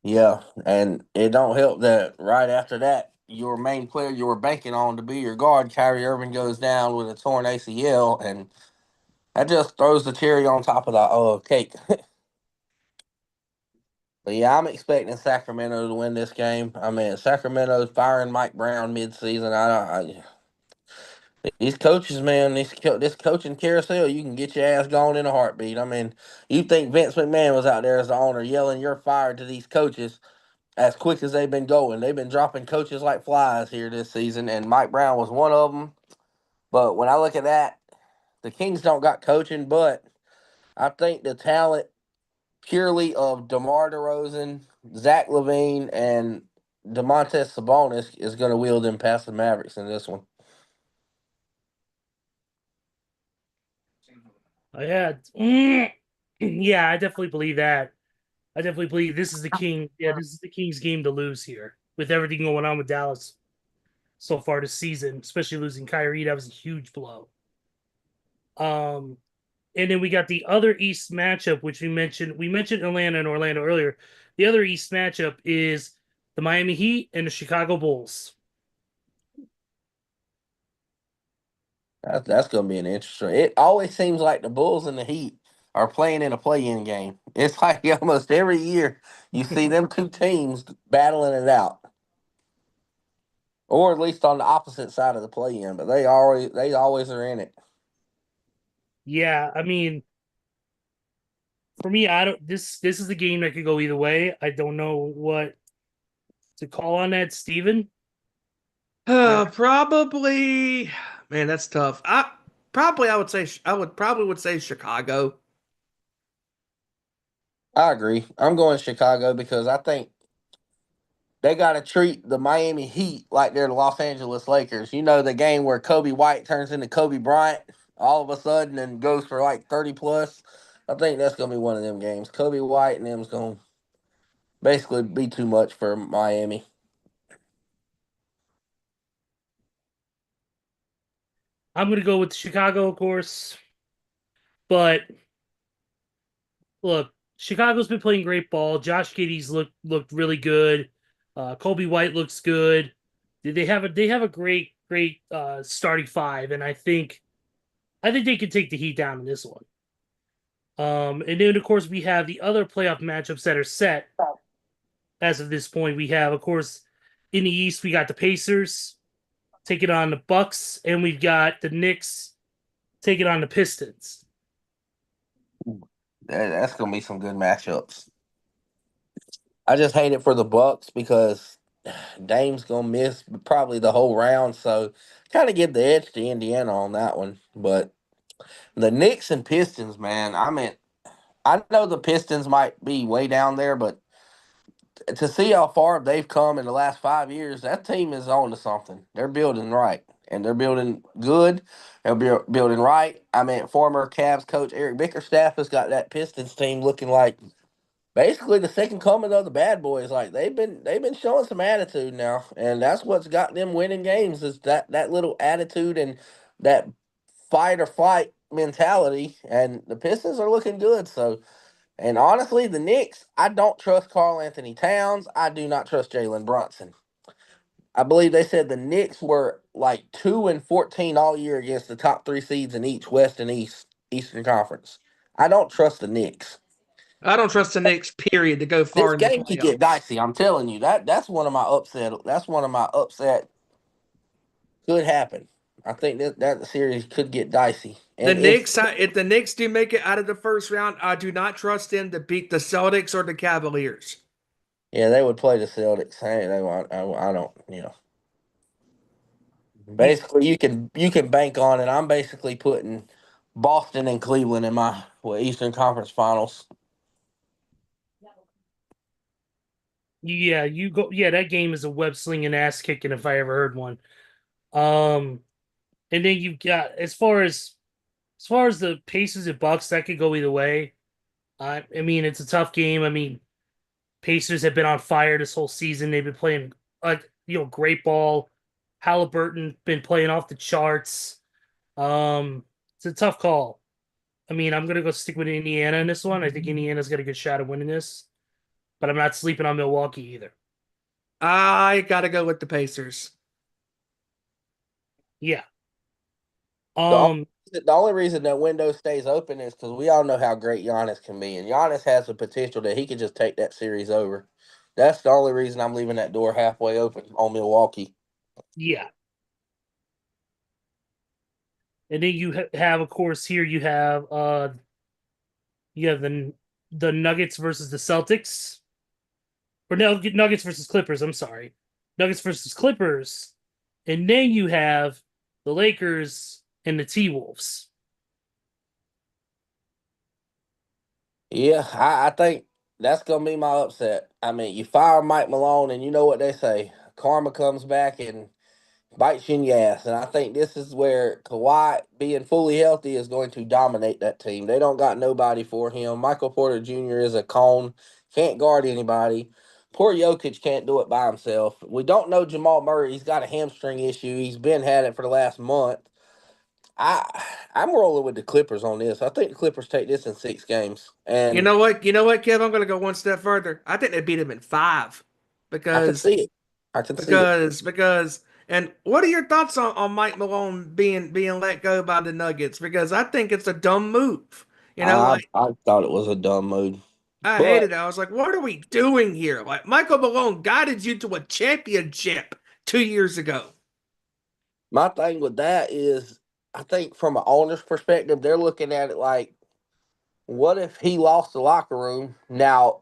yeah, and it don't help that right after that, your main player you were banking on to be your guard, Kyrie Irving, goes down with a torn ACL, and that just throws the cherry on top of the cake. But yeah, I'm expecting Sacramento to win this game. I mean, Sacramento's firing Mike Brown midseason. These coaches, man, this coaching carousel, you can get your ass gone in a heartbeat. I mean, you think Vince McMahon was out there as the owner yelling, "You're fired" to these coaches as quick as they've been going. They've been dropping coaches like flies here this season, and Mike Brown was one of them. But when I look at that, the Kings don't got coaching, but I think the talent purely of DeMar DeRozan, Zach LaVine, and Domantas Sabonis is going to wield them past the Mavericks in this one. Yeah, yeah, I definitely believe that. I definitely believe this is the king. Yeah, this is the Kings' game to lose here with everything going on with Dallas so far this season, especially losing Kyrie. That was a huge blow. Um, and then we got the other East matchup, which we mentioned. We mentioned Atlanta and Orlando earlier. The other East matchup is the Miami Heat and the Chicago Bulls. That's going to be an interesting. It always seems like the Bulls and the Heat are playing in a play-in game. It's like almost every year you see them two teams battling it out. or at least on the opposite side of the play-in. But they always are in it. Yeah, I mean, for me, I don't. This is the game that could go either way. I don't know what to call on that, Steven. Probably, man, that's tough. I would say Chicago. I agree. I'm going Chicago because I think they got to treat the Miami Heat like they're the Los Angeles Lakers. You know, the game where Kobe White turns into Kobe Bryant all of a sudden and goes for like 30 plus. I think that's going to be one of them games. Kobe White and them's going to basically be too much for Miami. I'm gonna go with Chicago, of course, but look, Chicago's been playing great ball. Josh Giddey's looked really good. Kobe White looks good. They have a great starting five, and I think they can take the Heat down in this one. And then of course we have the other playoff matchups that are set as of this point. We have, of course, in the East we got the Pacers taking on the Bucks, and we've got the Knicks taking on the Pistons. That's going to be some good matchups. I just hate it for the Bucks because Dame's going to miss probably the whole round. So kind of give the edge to Indiana on that one. But the Knicks and Pistons, man, I mean, I know the Pistons might be way down there, but to see how far they've come in the last 5 years, that team is on to something. They're building right, and they're building good. They're building right. I mean, former Cavs coach Eric Bickerstaff has got that Pistons team looking like basically the second coming of the bad boys. Like they've been showing some attitude now, and that's what's got them winning games is that little attitude and that fight or flight mentality. And the Pistons are looking good. So, and honestly, the Knicks, I don't trust Karl Anthony Towns. I do not trust Jalen Brunson. I believe they said the Knicks were like 2-14 all year against the top three seeds in each West and Eastern Conference. I don't trust the Knicks. I don't trust the Knicks, period, to go This far in the game could get playoffs. dicey. I'm telling you that's one of my upset. That's one of my upset could happen. I think that series could get dicey. The And Knicks, if the Knicks do make it out of the first round, I do not trust them to beat the Celtics or the Cavaliers. yeah, they would play the Celtics. Hey, I don't. Yeah, Basically, you can bank on it. I'm basically putting Boston and Cleveland in my Eastern Conference Finals. yeah, you go. Yeah, that game is a web slinging ass kicking if I ever heard one. Um, and then you've got as far as the Pacers and Bucks, that could go either way. I mean, it's a tough game. I mean, Pacers have been on fire this whole season. They've been playing great ball. Halliburton been playing off the charts. It's a tough call. I mean, I'm gonna go stick with Indiana in this one. I think Indiana's got a good shot of winning this, but I'm not sleeping on Milwaukee either. I got to go with the Pacers. Yeah. The only, Um. the only reason that window stays open is because we all know how great Giannis can be, and Giannis has the potential that he could just take that series over. That's the only reason I'm leaving that door halfway open on Milwaukee. Yeah. And then you have, of course, here you have the Nuggets versus the Celtics, or no, Nuggets versus Clippers. I'm sorry, Nuggets versus Clippers, and then you have the Lakers and the T Wolves. Yeah, I think that's gonna be my upset. I mean, you fire Mike Malone, and you know what they say: karma comes back and bites you in the ass. And I think this is where Kawhi, being fully healthy, is going to dominate that team. They don't got nobody for him. Michael Porter Jr. is a cone, can't guard anybody. Poor Jokic can't do it by himself. We don't know Jamal Murray. He's got a hamstring issue. He's been had it for the last month. I I'm rolling with the Clippers on this. I think the Clippers take this in 6 games, You and know what? You know what, Kev? I'm going to go one step further. I think they beat him in five I can because see it. I can see it. because and what are your thoughts on Mike Malone being let go by the Nuggets? Because I think it's a dumb move. Like I thought it was a dumb move, I but hated it. I was like, what are we doing here? Like Michael Malone guided you to a championship. 2 years ago. My thing with that is, I think from an owner's perspective, they're looking at it like, what if he lost the locker room? Now,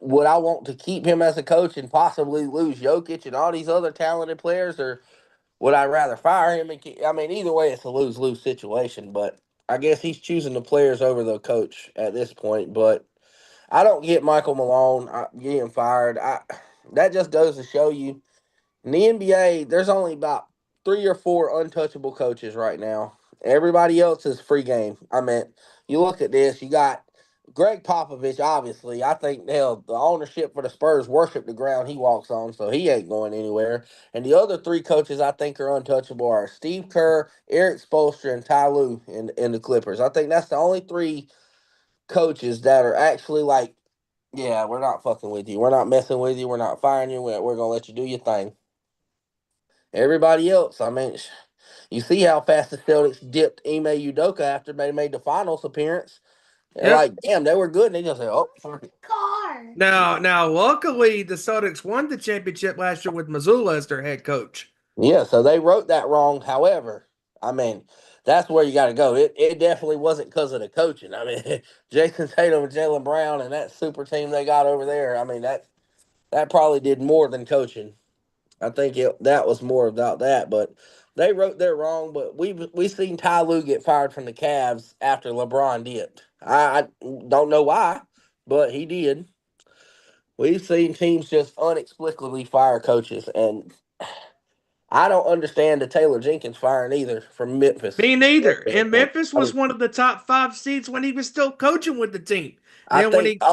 would I want to keep him as a coach and possibly lose Jokic and all these other talented players, or would I rather fire him and keep? I mean, either way, it's a lose-lose situation. But I guess he's choosing the players over the coach at this point. But I don't get Michael Malone getting fired. That just goes to show you in the NBA, there's only about 3 or 4 untouchable coaches right now. Everybody else is free game. I mean, you look at this, you got Greg Popovich, obviously. I think hell, the ownership for the Spurs worship the ground he walks on, so he ain't going anywhere. And the other 3 coaches I think are untouchable are Steve Kerr, Eric Spoelstra, and Ty Lue in the Clippers. I think that's the only 3 coaches that are actually like, yeah, we're not fucking with you. We're not messing with you. We're not firing you. We're going to let you do your thing. Everybody else, I mean, you see how fast the Celtics dipped Ime Udoka after they made the finals appearance. They're Yep. like, damn, they were good. And they just say, oh, sorry. Now, luckily, the Celtics won the championship last year with Missoula as their head coach. Yeah, so they wrote that wrong. However, I mean, that's where you got to go. It definitely wasn't because of the coaching. I mean, Jason Tatum and Jalen Brown and that super team they got over there, I mean, that probably did more than coaching. I think that was more about that, but they wrote their wrong. But we seen Ty Lue get fired from the Cavs after LeBron dipped. I don't know why, but he did. We've seen teams just inexplicably fire coaches, and I don't understand the Taylor Jenkins firing either from Memphis. Me neither. And Memphis I was mean, one of the top 5 seeds when he was still coaching with the team. I Then when think he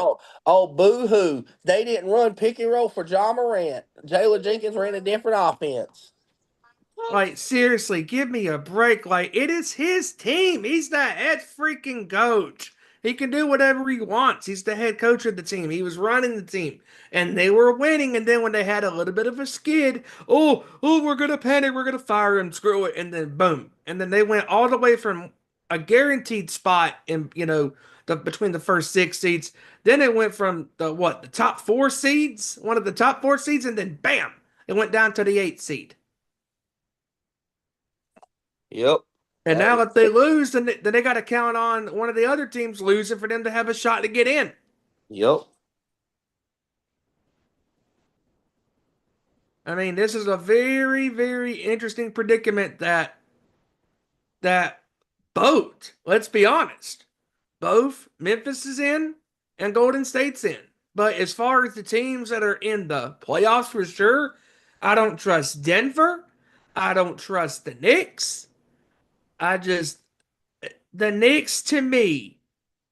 boo hoo, they didn't run pick and roll for John Morant. Taylor Jenkins ran a different offense. Like, seriously, give me a break. Like, it is his team. He's the head freaking coach. He can do whatever he wants. He's the head coach of the team. He was running the team. And they were winning. And then when they had a little bit of a skid, we're going to panic. We're going to fire him. Screw it. And then boom. And then they went all the way from a guaranteed spot in, between the first 6 seeds. Then it went from the top 4 seeds, one of the top 4 seeds. And then bam, it went down to the 8th seed. Yep. And now if they lose, then they got to count on one of the other teams losing for them to have a shot to get in. Yep. I mean, this is a very, very interesting predicament that both, let's be honest, both Memphis is in and Golden State's in. But as far as the teams that are in the playoffs for sure, I don't trust Denver. I don't trust the Knicks. The Knicks to me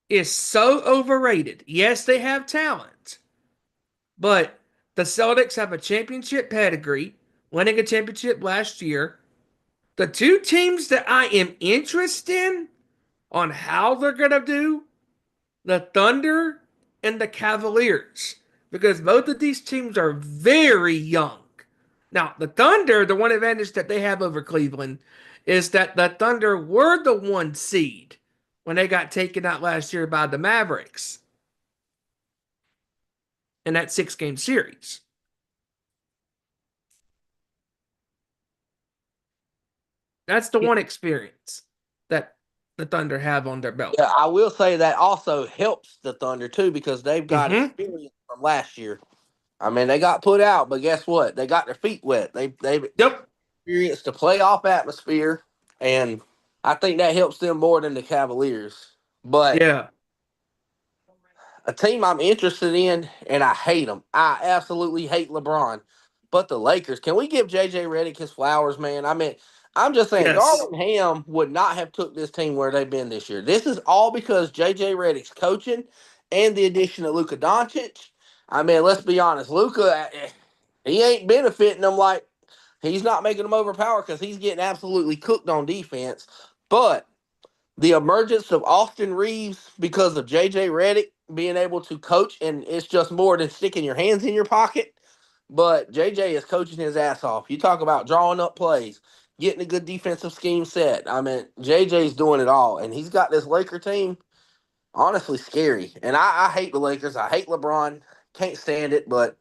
is so overrated. Yes, they have talent, but the Celtics have a championship pedigree, winning a championship last year. The 2 teams that I am interested in on how they're going to do, the Thunder and the Cavaliers, because both of these teams are very young. Now, the Thunder, the one advantage that they have over Cleveland is that the Thunder were the 1 seed when they got taken out last year by the Mavericks in that 6-game series. That's the one experience that the Thunder have on their belt. Yeah, I will say that also helps the Thunder too because they've got experience from last year. I mean, they got put out, but guess what? They got their feet wet. They've experienced the playoff atmosphere, and I think that helps them more than the Cavaliers. But Yeah. a team I'm interested in, and I hate them. I absolutely hate LeBron. But the Lakers, can we give JJ Redick his flowers, man? I mean, I'm just saying, Yes. Darvin Ham would not have took this team where they've been this year. This is all because JJ Redick's coaching and the addition of Luka Doncic. I mean, let's be honest, Luka, he ain't benefiting them like he's not making them overpower because he's getting absolutely cooked on defense. But the emergence of Austin Reeves because of JJ Redick being able to coach, and it's just more than sticking your hands in your pocket. But JJ is coaching his ass off. You talk about drawing up plays, getting a good defensive scheme set. I mean, JJ's doing it all, and he's got this Laker team honestly scary. And I hate the Lakers. I hate LeBron. Can't stand it, but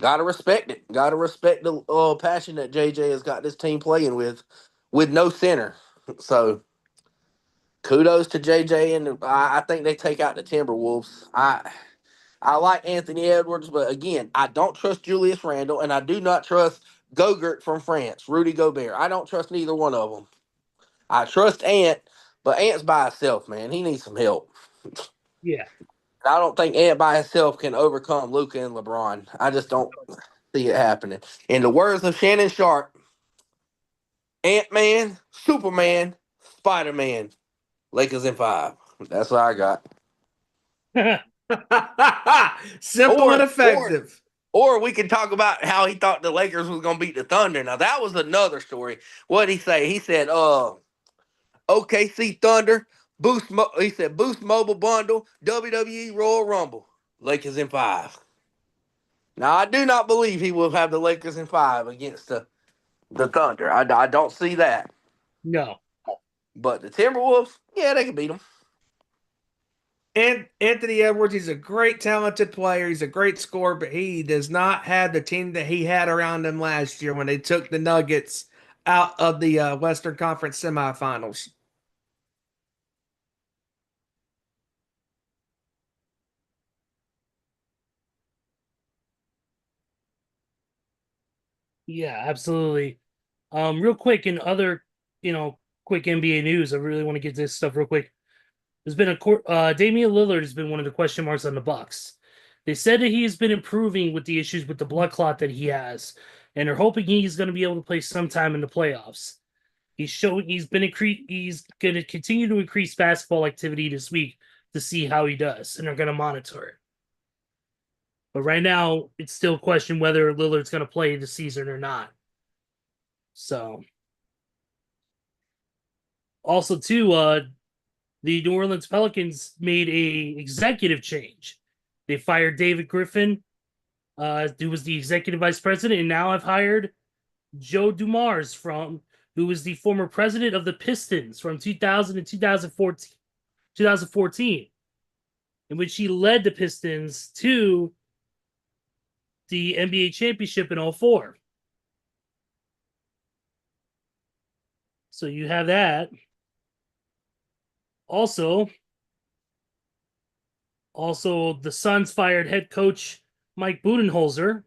Gotta respect it. Gotta respect the passion that JJ has got this team playing with no center. So kudos to JJ, and I think they take out the Timberwolves. I like Anthony Edwards, but again, I don't trust Julius Randle, and I do not trust Gogurt from France, Rudy Gobert. I don't trust neither one of them. I trust Ant, but Ant's by himself, man. He needs some help. Yeah. I don't think Ant by himself can overcome Luka and LeBron. I just don't see it happening. In the words of Shannon Sharp, Ant-Man, Superman, Spider-Man, Lakers in 5. That's what I got. Simple and effective. Or we can talk about how he thought the Lakers was going to beat the Thunder. Now, that was another story. What did he say? He said, OKC Thunder, he said, Boost Mobile Bundle, WWE Royal Rumble, Lakers in 5. Now, I do not believe he will have the Lakers in 5 against the Thunder. I don't see that. No. But the Timberwolves, yeah, they can beat them. And Anthony Edwards, he's a great talented player. He's a great scorer, but he does not have the team that he had around him last year when they took the Nuggets out of the Western Conference semifinals. Yeah, absolutely. Real quick, in other, quick NBA news, I really want to get this stuff real quick. There's been Damian Lillard has been one of the question marks on the Bucks. They said that he's been improving with the issues with the blood clot that he has, and they're hoping he's going to be able to play sometime in the playoffs. He's going to continue to increase basketball activity this week to see how he does, and they're going to monitor it. But right now, it's still a question whether Lillard's going to play this season or not. So, also too, the New Orleans Pelicans made a executive change. They fired David Griffin, who was the executive vice president, and now have hired Joe Dumars who was the former president of the Pistons from 2000 to 2014, in which he led the Pistons to the NBA championship in 2004. So you have that. Also, the Suns fired head coach Mike Budenholzer.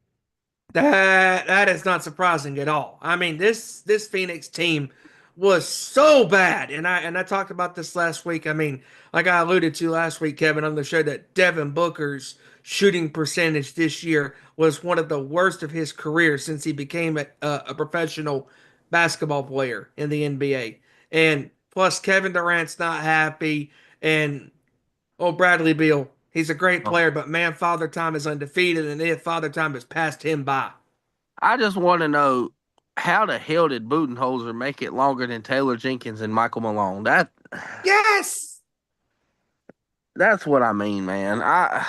That is not surprising at all. I mean, this Phoenix team was so bad, and I talked about this last week. I mean, like I alluded to last week, Kevin, on the show, that Devin Booker's shooting percentage this year was one of the worst of his career since he became a professional basketball player in the NBA. And plus, Kevin Durant's not happy, and Bradley Beal. He's a great player, but man, Father Time is undefeated, and if Father Time has passed him by. I just want to know, how the hell did Budenholzer make it longer than Taylor Jenkins and Michael Malone? Yes! That's what I mean, man. I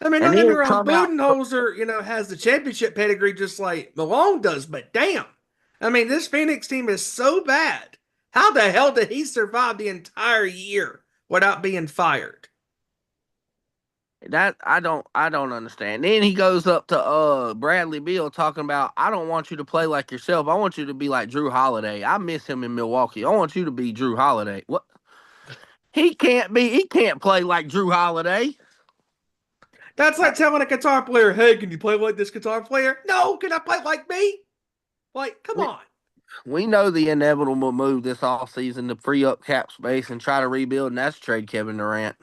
mean, don't get me wrong, Budenholzer, has the championship pedigree just like Malone does, but damn. I mean, this Phoenix team is so bad. How the hell did he survive the entire year without being fired? That I don't understand. Then he goes up to Bradley Beal talking about, I don't want you to play like yourself. I want you to be like Drew Holiday. I miss him in Milwaukee. I want you to be Drew Holiday. What? He can't play like Drew Holiday. That's like telling a guitar player, hey, can you play like this guitar player? No, can I play like me? Like, come on. We know the inevitable move this offseason to free up cap space and try to rebuild, and that's trade Kevin Durant.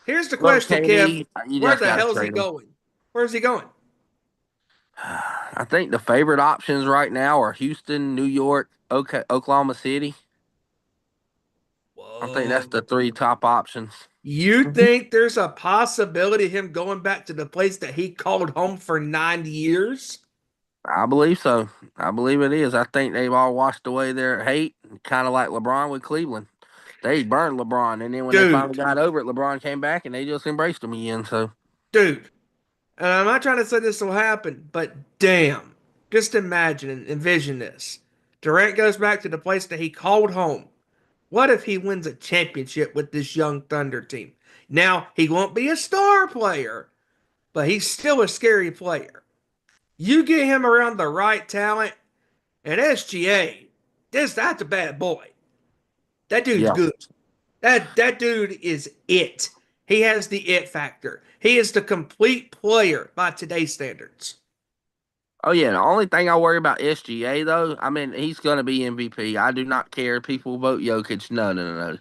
Here's the question, Kev. Where the hell is he going? going? Where's he going? I think the favorite options right now are Houston, New York, Oklahoma City. Whoa. I think that's the 3 top options. You think there's a possibility of him going back to the place that he called home for 9 years? I believe so. I believe it is. I think they've all washed away their hate, kind of like LeBron with Cleveland. They burned LeBron, and then when they finally got over it, LeBron came back, and they just embraced him again. So, and I'm not trying to say this will happen, but damn, just imagine and envision this. Durant goes back to the place that he called home. What if he wins a championship with this young Thunder team? Now, he won't be a star player, but he's still a scary player. You get him around the right talent, and SGA, that's a bad boy. That dude's Yeah. good. That dude is it. He has the it factor. He is the complete player by today's standards. Oh yeah, the only thing I worry about SGA though, I mean, he's gonna be MVP. I do not care if people vote Jokic. No, no, no, no.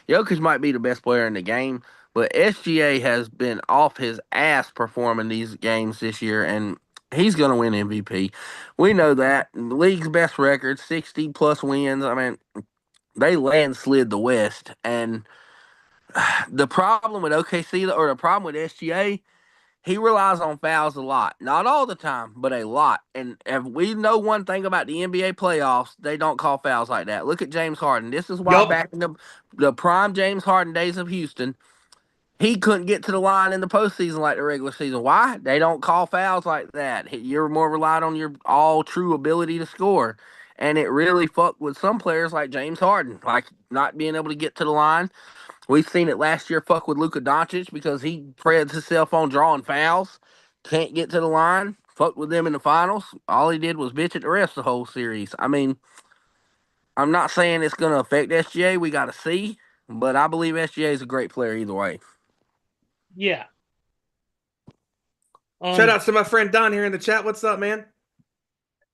Jokic might be the best player in the game, but SGA has been off his ass performing these games this year, and he's gonna win MVP. We know that. The league's best record, 60 plus wins. I mean, they landslid the West, and the problem with OKC or the problem with SGA, he relies on fouls a lot. Not all the time, but a lot. And if we know one thing about the NBA playoffs, they don't call fouls like that. Look at James Harden. This is why Yup. back in the prime James Harden days of Houston, he couldn't get to the line in the postseason like the regular season. Why? They don't call fouls like that. You're more relied on your all true ability to score. And it really fucked with some players like James Harden, like not being able to get to the line. We've seen it last year fuck with Luka Doncic because he preds himself on drawing fouls, can't get to the line, fucked with them in the finals. All he did was bitch at the rest of the whole series. I mean, I'm not saying it's going to affect SGA. We got to see, but I believe SGA is a great player either way. Yeah. Shout outs to my friend Don here in the chat. What's up, man?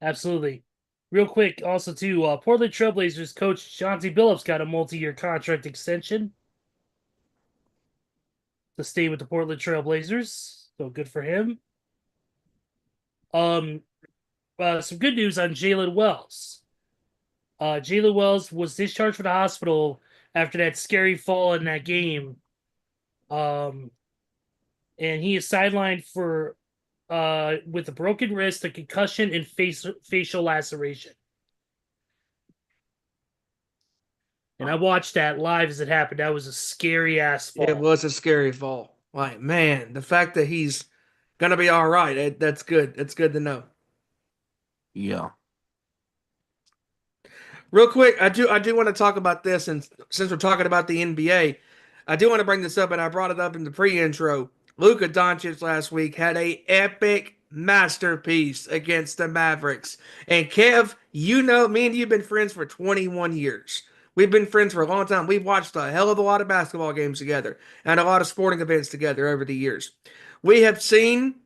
Absolutely. Real quick, also too, Portland Trailblazers coach Chauncey Billups got a multi-year contract extension to stay with the Portland Trailblazers. So good for him. Some good news on Jalen Wells. Jalen Wells was discharged from the hospital after that scary fall in that game. And he is sidelined for with a broken wrist, a concussion, and facial laceration. And I watched that live as it happened. That was a scary ass fall. It was a scary fall. Like, man, the fact that he's gonna be all right, that's good. That's good to know. Yeah. Real quick, I do want to talk about this, and since we're talking about the NBA, I do want to bring this up, and I brought it up in the pre-intro. Luka Doncic last week had a epic masterpiece against the Mavericks. And Kev, you know, me and you've been friends for 21 years. We've been friends for a long time. We've watched a hell of a lot of basketball games together and a lot of sporting events together over the years. We have seen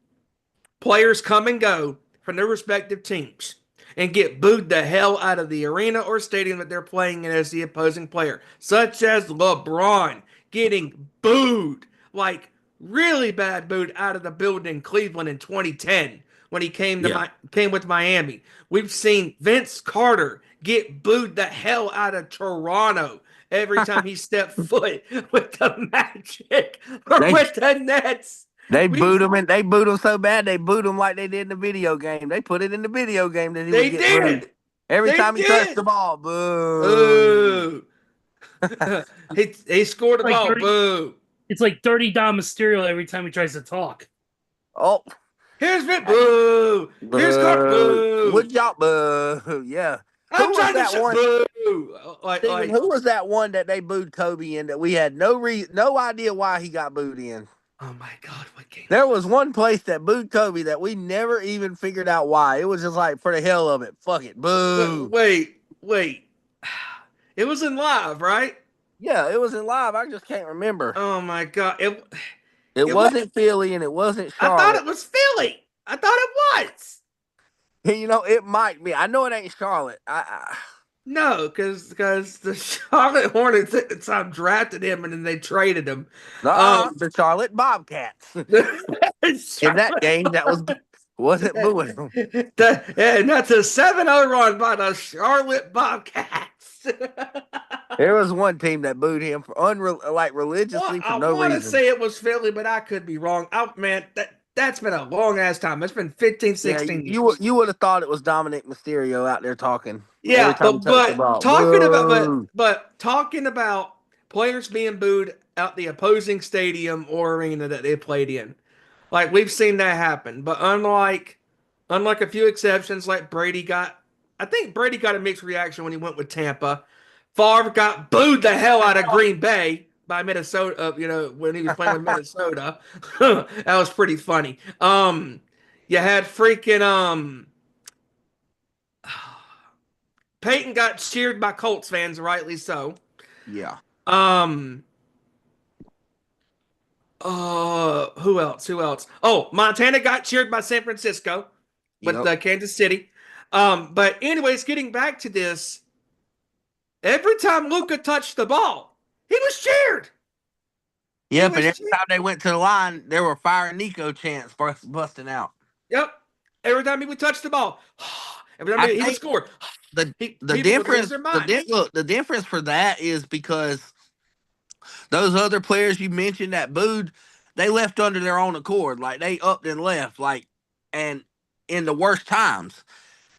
players come and go from their respective teams and get booed the hell out of the arena or stadium that they're playing in as the opposing player, such as LeBron getting booed, like really bad booed out of the building in Cleveland in 2010 when he came with Miami. We've seen Vince Carter get booed the hell out of Toronto every time he stepped foot with the Magic or with the Nets. They booed him, and they booed him so bad they booed him like they did in the video game. They put it in the video game that he would get booed. Every time he touched the ball, boo. he scored the like ball, dirty, boo. It's like Dirty Dom Mysterio every time he tries to talk. Oh. Here's Vince, boo. Here's Carter, boo. Would y'all boo? Yeah. I'm trying to show boo. Steven, who was that one that they booed Kobe in that we had no idea why he got booed in? Oh my God, what game? There was one place that booed Kobe that we never even figured out why. It was just like, for the hell of it, fuck it, boo. Wait. It was in live, right? Yeah, it was in live. I just can't remember. Oh my God. It wasn't Philly and it wasn't Charlotte. I thought it was Philly. I thought it was. You know, it might be. I know it ain't Charlotte. No, because the Charlotte Hornets at the time drafted him and then they traded him. The Charlotte Bobcats. In that game, that wasn't booing him. And that's a 7-0 run by the Charlotte Bobcats. There was one team that booed him for religiously for no reason. I want to say it was Philly, but I could be wrong. Oh man, that's been a long ass time. It's been 15, 16 years. You would have thought it was Dominic Mysterio out there talking. Yeah, but talking about players being booed out the opposing stadium or arena that they played in, like we've seen that happen. But unlike a few exceptions, like I think Brady got a mixed reaction when he went with Tampa. Favre got booed the hell out of Green Bay by Minnesota, when he was playing with Minnesota. That was pretty funny. You had freaking Peyton got cheered by Colts fans, rightly so. Yeah. Um, who else? Who else? Oh, Montana got cheered by San Francisco with Yep. Kansas City. But anyways, getting back to this, every time Luka touched the ball, he was cheered. Yep, and was every time they went to the line, there were Fire Nico chants busting out. Yep. Every time he would touch the ball, every time he would score. The People would difference lose their mind. the difference for that is because those other players you mentioned that booed, they left under their own accord. Like they upped and left, and in the worst times.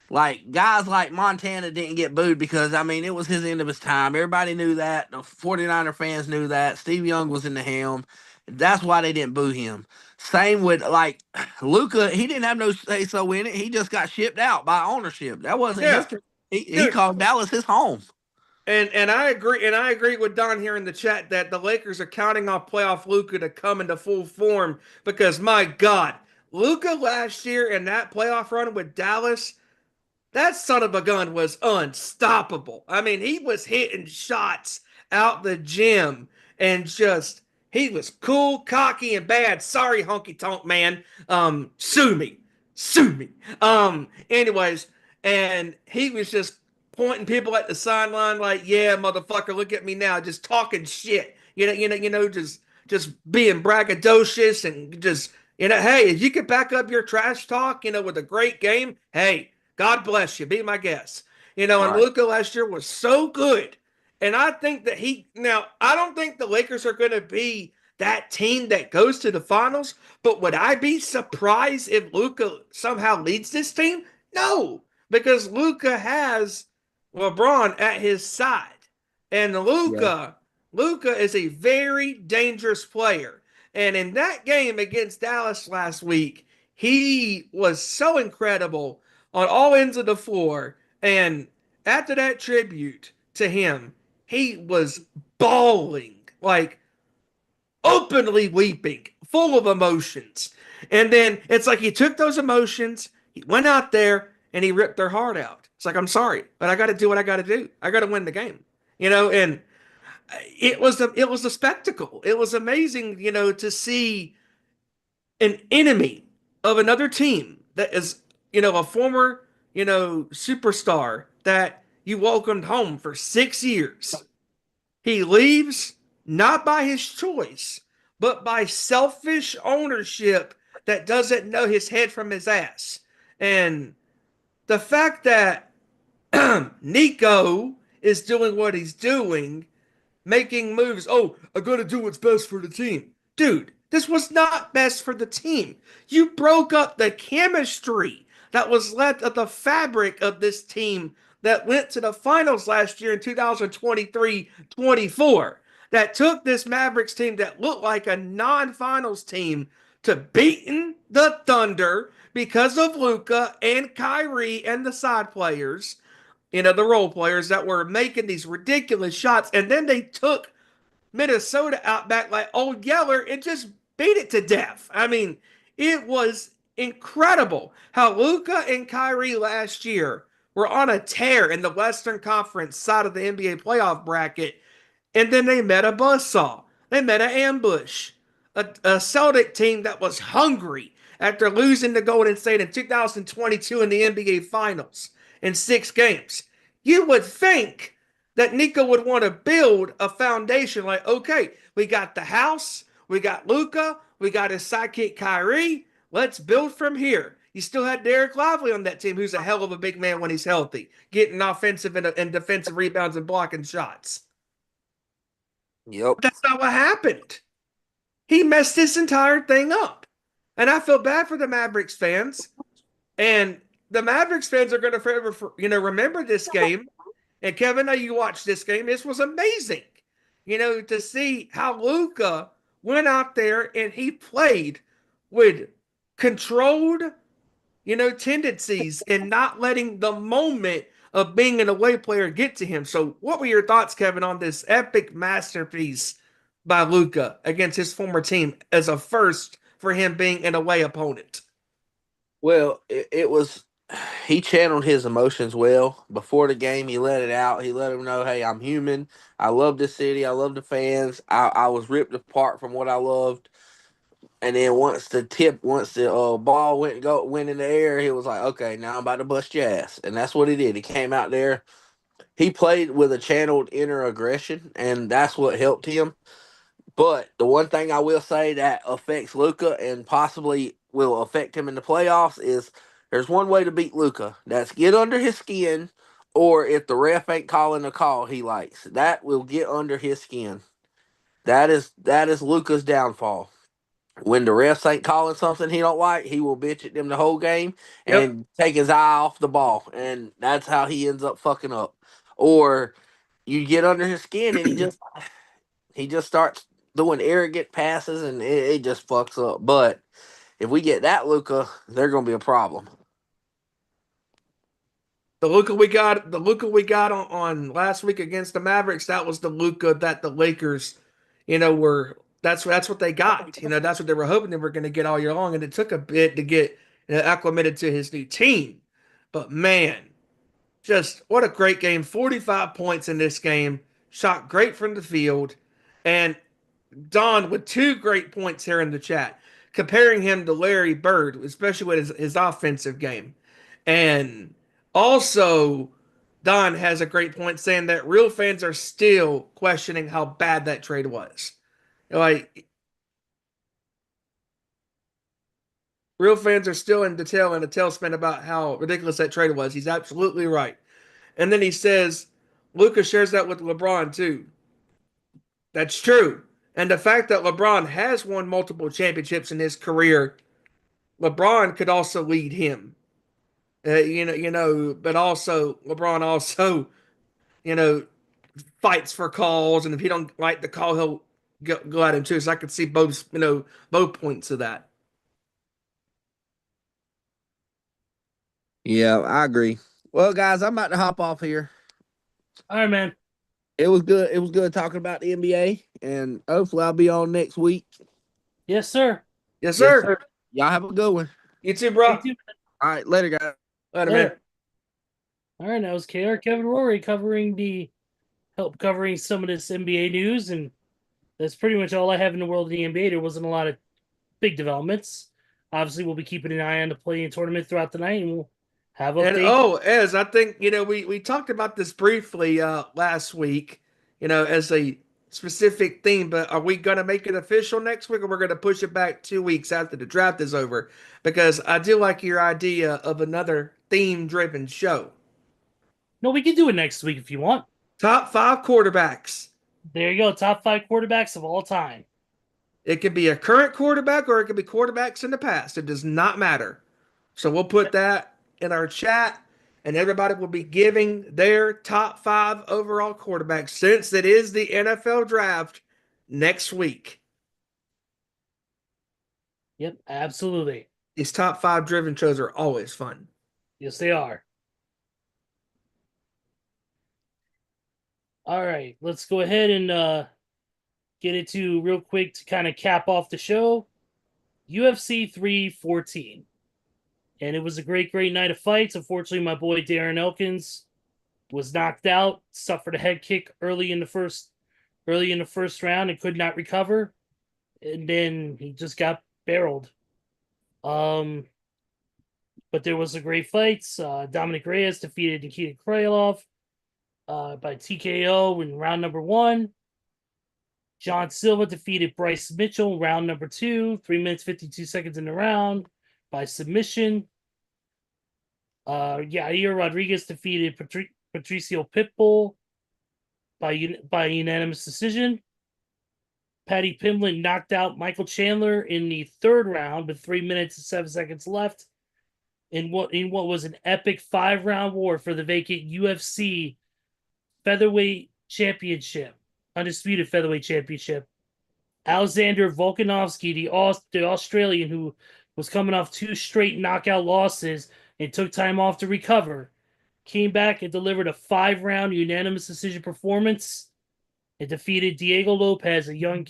Like guys like Montana didn't get booed because it was his end of his time. Everybody knew that. The 49er fans knew that. Steve Young was in the helm. That's why they didn't boo him. Same with like Luka, he didn't have no say so in it. He just got shipped out by ownership. That wasn't his. He called Dallas his home. And I agree with Don here in the chat that the Lakers are counting on playoff Luka to come into full form because my God, Luka last year in that playoff run with Dallas, that son of a gun was unstoppable. He was hitting shots out the gym and he was cool, cocky, and bad. Sorry, honky tonk man. Sue me. Anyways, and he was just pointing people at the sideline like, yeah, motherfucker, look at me now, just talking shit. Just being braggadocious and just, hey, if you could back up your trash talk, with a great game, hey, God bless you. Be my guest. And Luka last year was so good. And I think that I don't think the Lakers are going to be that team that goes to the finals, but would I be surprised if Luka somehow leads this team? No, because Luka has LeBron at his side. And Luka is a very dangerous player. And in that game against Dallas last week, he was so incredible on all ends of the floor. And after that tribute to him, he was bawling, like openly weeping, full of emotions. And then it's like he took those emotions, he went out there, and he ripped their heart out. It's like, I'm sorry, but I got to do what I got to do. I got to win the game, and it was a spectacle. It was amazing, to see an enemy of another team that is, a former, superstar that you welcomed home for 6 years. He leaves not by his choice, but by selfish ownership that doesn't know his head from his ass. And the fact that Nico is doing what he's doing, making moves. Oh, I got to do what's best for the team. Dude, this was not best for the team. You broke up the chemistry that was left of the fabric of this team that went to the finals last year in 2023-24. That took this Mavericks team that looked like a non-finals team to beating the Thunder because of Luka and Kyrie and the side players, the role players that were making these ridiculous shots. And then they took Minnesota out back like old Yeller and just beat it to death. It was incredible how Luka and Kyrie last year were on a tear in the Western Conference side of the NBA playoff bracket. And then they met a buzzsaw. They met an ambush. A Celtic team that was hungry after losing to Golden State in 2022 in the NBA Finals in 6 games. You would think that Nico would want to build a foundation like, okay, we got the house, we got Luka, we got his sidekick Kyrie, let's build from here. You still had Derek Lively on that team, who's a hell of a big man when he's healthy, getting offensive and defensive rebounds and blocking shots. Yep. But that's not what happened. He messed this entire thing up. And I feel bad for the Mavericks fans. And the Mavericks fans are going to forever, remember this game. And Kevin, I know you watched this game. This was amazing, to see how Luka went out there and he played with controlled, tendencies and not letting the moment of being an away player get to him. So what were your thoughts, Kevin, on this epic masterpiece by Luka against his former team as a first for him being an away opponent. Well, it was he channeled his emotions well before the game. He let it out. He let him know, "Hey, I'm human. I love this city. I love the fans. I was ripped apart from what I loved." And then once the ball went in the air, he was like, "Okay, now I'm about to bust your ass." And that's what he did. He came out there. He played with a channeled inner aggression, and that's what helped him. But the one thing I will say that affects Luka and possibly will affect him in the playoffs is there's one way to beat Luka. That's get under his skin, or if the ref ain't calling a call he likes, that will get under his skin. That is Luka's downfall. When the refs ain't calling something he don't like, he will bitch at them the whole game Yep. and take his eye off the ball, and that's how he ends up fucking up. Or you get under his skin and he just starts doing arrogant passes and it just fucks up. But if we get that Luka, they're gonna be a problem. The Luka we got on last week against the Mavericks, that was the Luka that the Lakers, were that's what they got. That's what they were hoping they were going to get all year long, and it took a bit to get acclimated to his new team. But man, just what a great game! 45 points in this game, shot great from the field, and Don with two great points here in the chat, comparing him to Larry Bird, especially with his offensive game. And also, Don has a great point saying that real fans are still questioning how bad that trade was. Like, real fans are still in a tailspin about how ridiculous that trade was. He's absolutely right. And then he says, Luka shares that with LeBron too. That's true. And the fact that LeBron has won multiple championships in his career, LeBron could also lead him. But also LeBron also, you know, fights for calls, and if he don't like the call, he'll go at him too. So I could see both points of that. Yeah, I agree. Well, guys, I'm about to hop off here. All right, man. It was good. It was good talking about the NBA, and hopefully I'll be on next week. Yes, sir. Yes, Yes, sir. sir. Y'all have a good one. You too, bro. You too. All right, later, guys. Later, man. Later. All right, that was KR Kevin Rory covering some of this NBA news, and that's pretty much all I have in the world of the NBA. There wasn't a lot of big developments. Obviously, we'll be keeping an eye on the play-in tournament throughout the night, and we'll have And updates. Ez, I think we talked about this briefly last week, as a specific theme, but are we gonna make it official next week, or we're gonna push it back 2 weeks after the draft is over? Because I do like your idea of another theme-driven show. No, we can do it next week if you want. Top five quarterbacks. There you go. Top 5 quarterbacks of all time. It could be a current quarterback or it could be quarterbacks in the past. It does not matter. So we'll put that in our chat, and everybody will be giving their top 5 overall quarterbacks since it is the NFL draft next week. Yep, absolutely. These top 5 driven shows are always fun. Yes, they are. All right, let's go ahead and get into real quick to kind of cap off the show. UFC 314. And it was a great, great night of fights. Unfortunately, my boy Darren Elkins was knocked out, suffered a head kick early in the first round and could not recover. And then he just got barreled. But there was a great fights. Dominic Reyes defeated Nikita Krylov by TKO in round number 1. John Silva defeated Bryce Mitchell in round number 2, 3 minutes 52 seconds in the round by submission. Yair Rodriguez defeated Patricio Pitbull by unanimous decision. Patty Pimblett knocked out Michael Chandler in the 3rd round with 3 minutes and 7 seconds left in what was an epic 5-round war for the vacant UFC featherweight championship, undisputed featherweight championship. Alexander Volkanovski, the Australian who was coming off 2 straight knockout losses and took time off to recover, came back and delivered a 5-round unanimous decision performance and defeated Diego Lopez, a young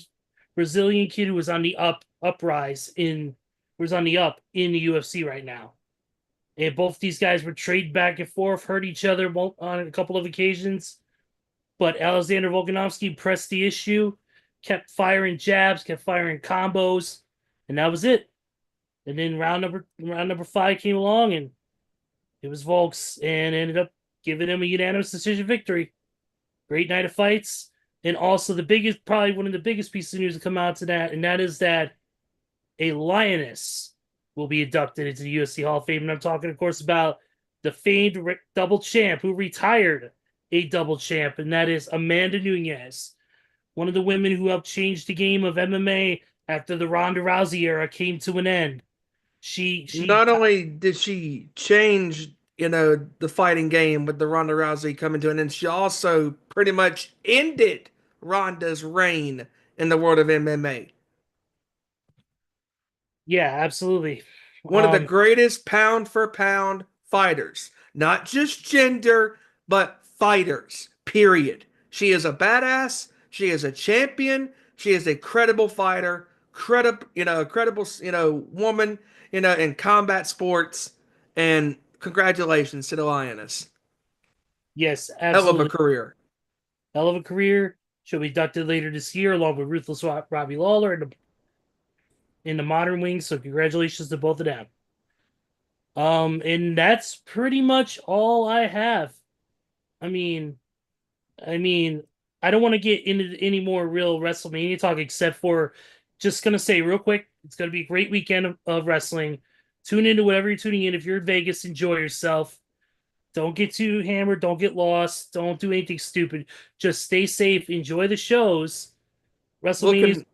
Brazilian kid who was on the uprise in was on the up in the UFC right now. And both these guys were trading back and forth, hurt each other on a couple of occasions. But Alexander Volkanovski pressed the issue, kept firing jabs, kept firing combos, and that was it. And then round number 5 came along, and it was Volks, and ended up giving him a unanimous decision victory. Great night of fights, and also probably one of the biggest pieces of news to come out to that, and that is that a lioness will be inducted into the UFC Hall of Fame. And I'm talking, of course, about the famed double champ who retired a double champ, and that is Amanda Nunes, one of the women who helped change the game of MMA after the Ronda Rousey era came to an end. She Not only did she change, the fighting game with the Ronda Rousey coming to an end, she also pretty much ended Ronda's reign in the world of MMA. Yeah, absolutely. One of the greatest pound for pound fighters, not just gender, but fighters, period. She is a badass. She is a champion. She is a credible fighter, credible, woman, in combat sports. And congratulations to the Lioness. Yes, Hell of absolutely. a career. Hell of a career. She'll be inducted later this year, along with Ruthless Robbie Lawler in the modern wing. So congratulations to both of them. And that's pretty much all I have. I mean, I don't want to get into any more real WrestleMania talk, except for just gonna say real quick, it's gonna be a great weekend of wrestling. Tune into whatever you're tuning in. If you're in Vegas, enjoy yourself. Don't get too hammered. Don't get lost. Don't do anything stupid. Just stay safe. Enjoy the shows. WrestleMania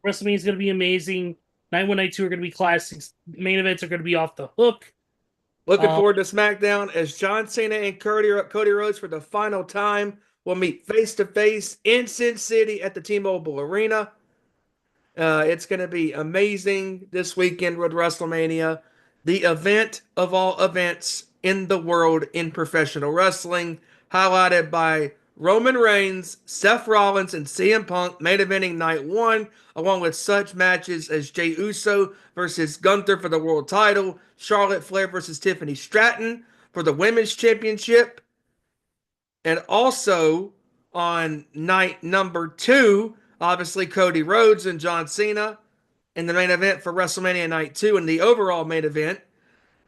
is going to be amazing. Night 1, Night 2 are going to be classics. Main events are going to be off the hook. Looking forward to SmackDown as John Cena and Cody Rhodes for the final time will meet face to face in Sin City at the T-Mobile Arena. It's going to be amazing this weekend with WrestleMania, the event of all events in the world in professional wrestling, highlighted by Roman Reigns, Seth Rollins, and CM Punk main eventing night 1, along with such matches as Jey Uso versus Gunther for the world title, Charlotte Flair versus Tiffany Stratton for the women's championship, and also on night number 2, obviously Cody Rhodes and John Cena in the main event for WrestleMania night 2 and the overall main event.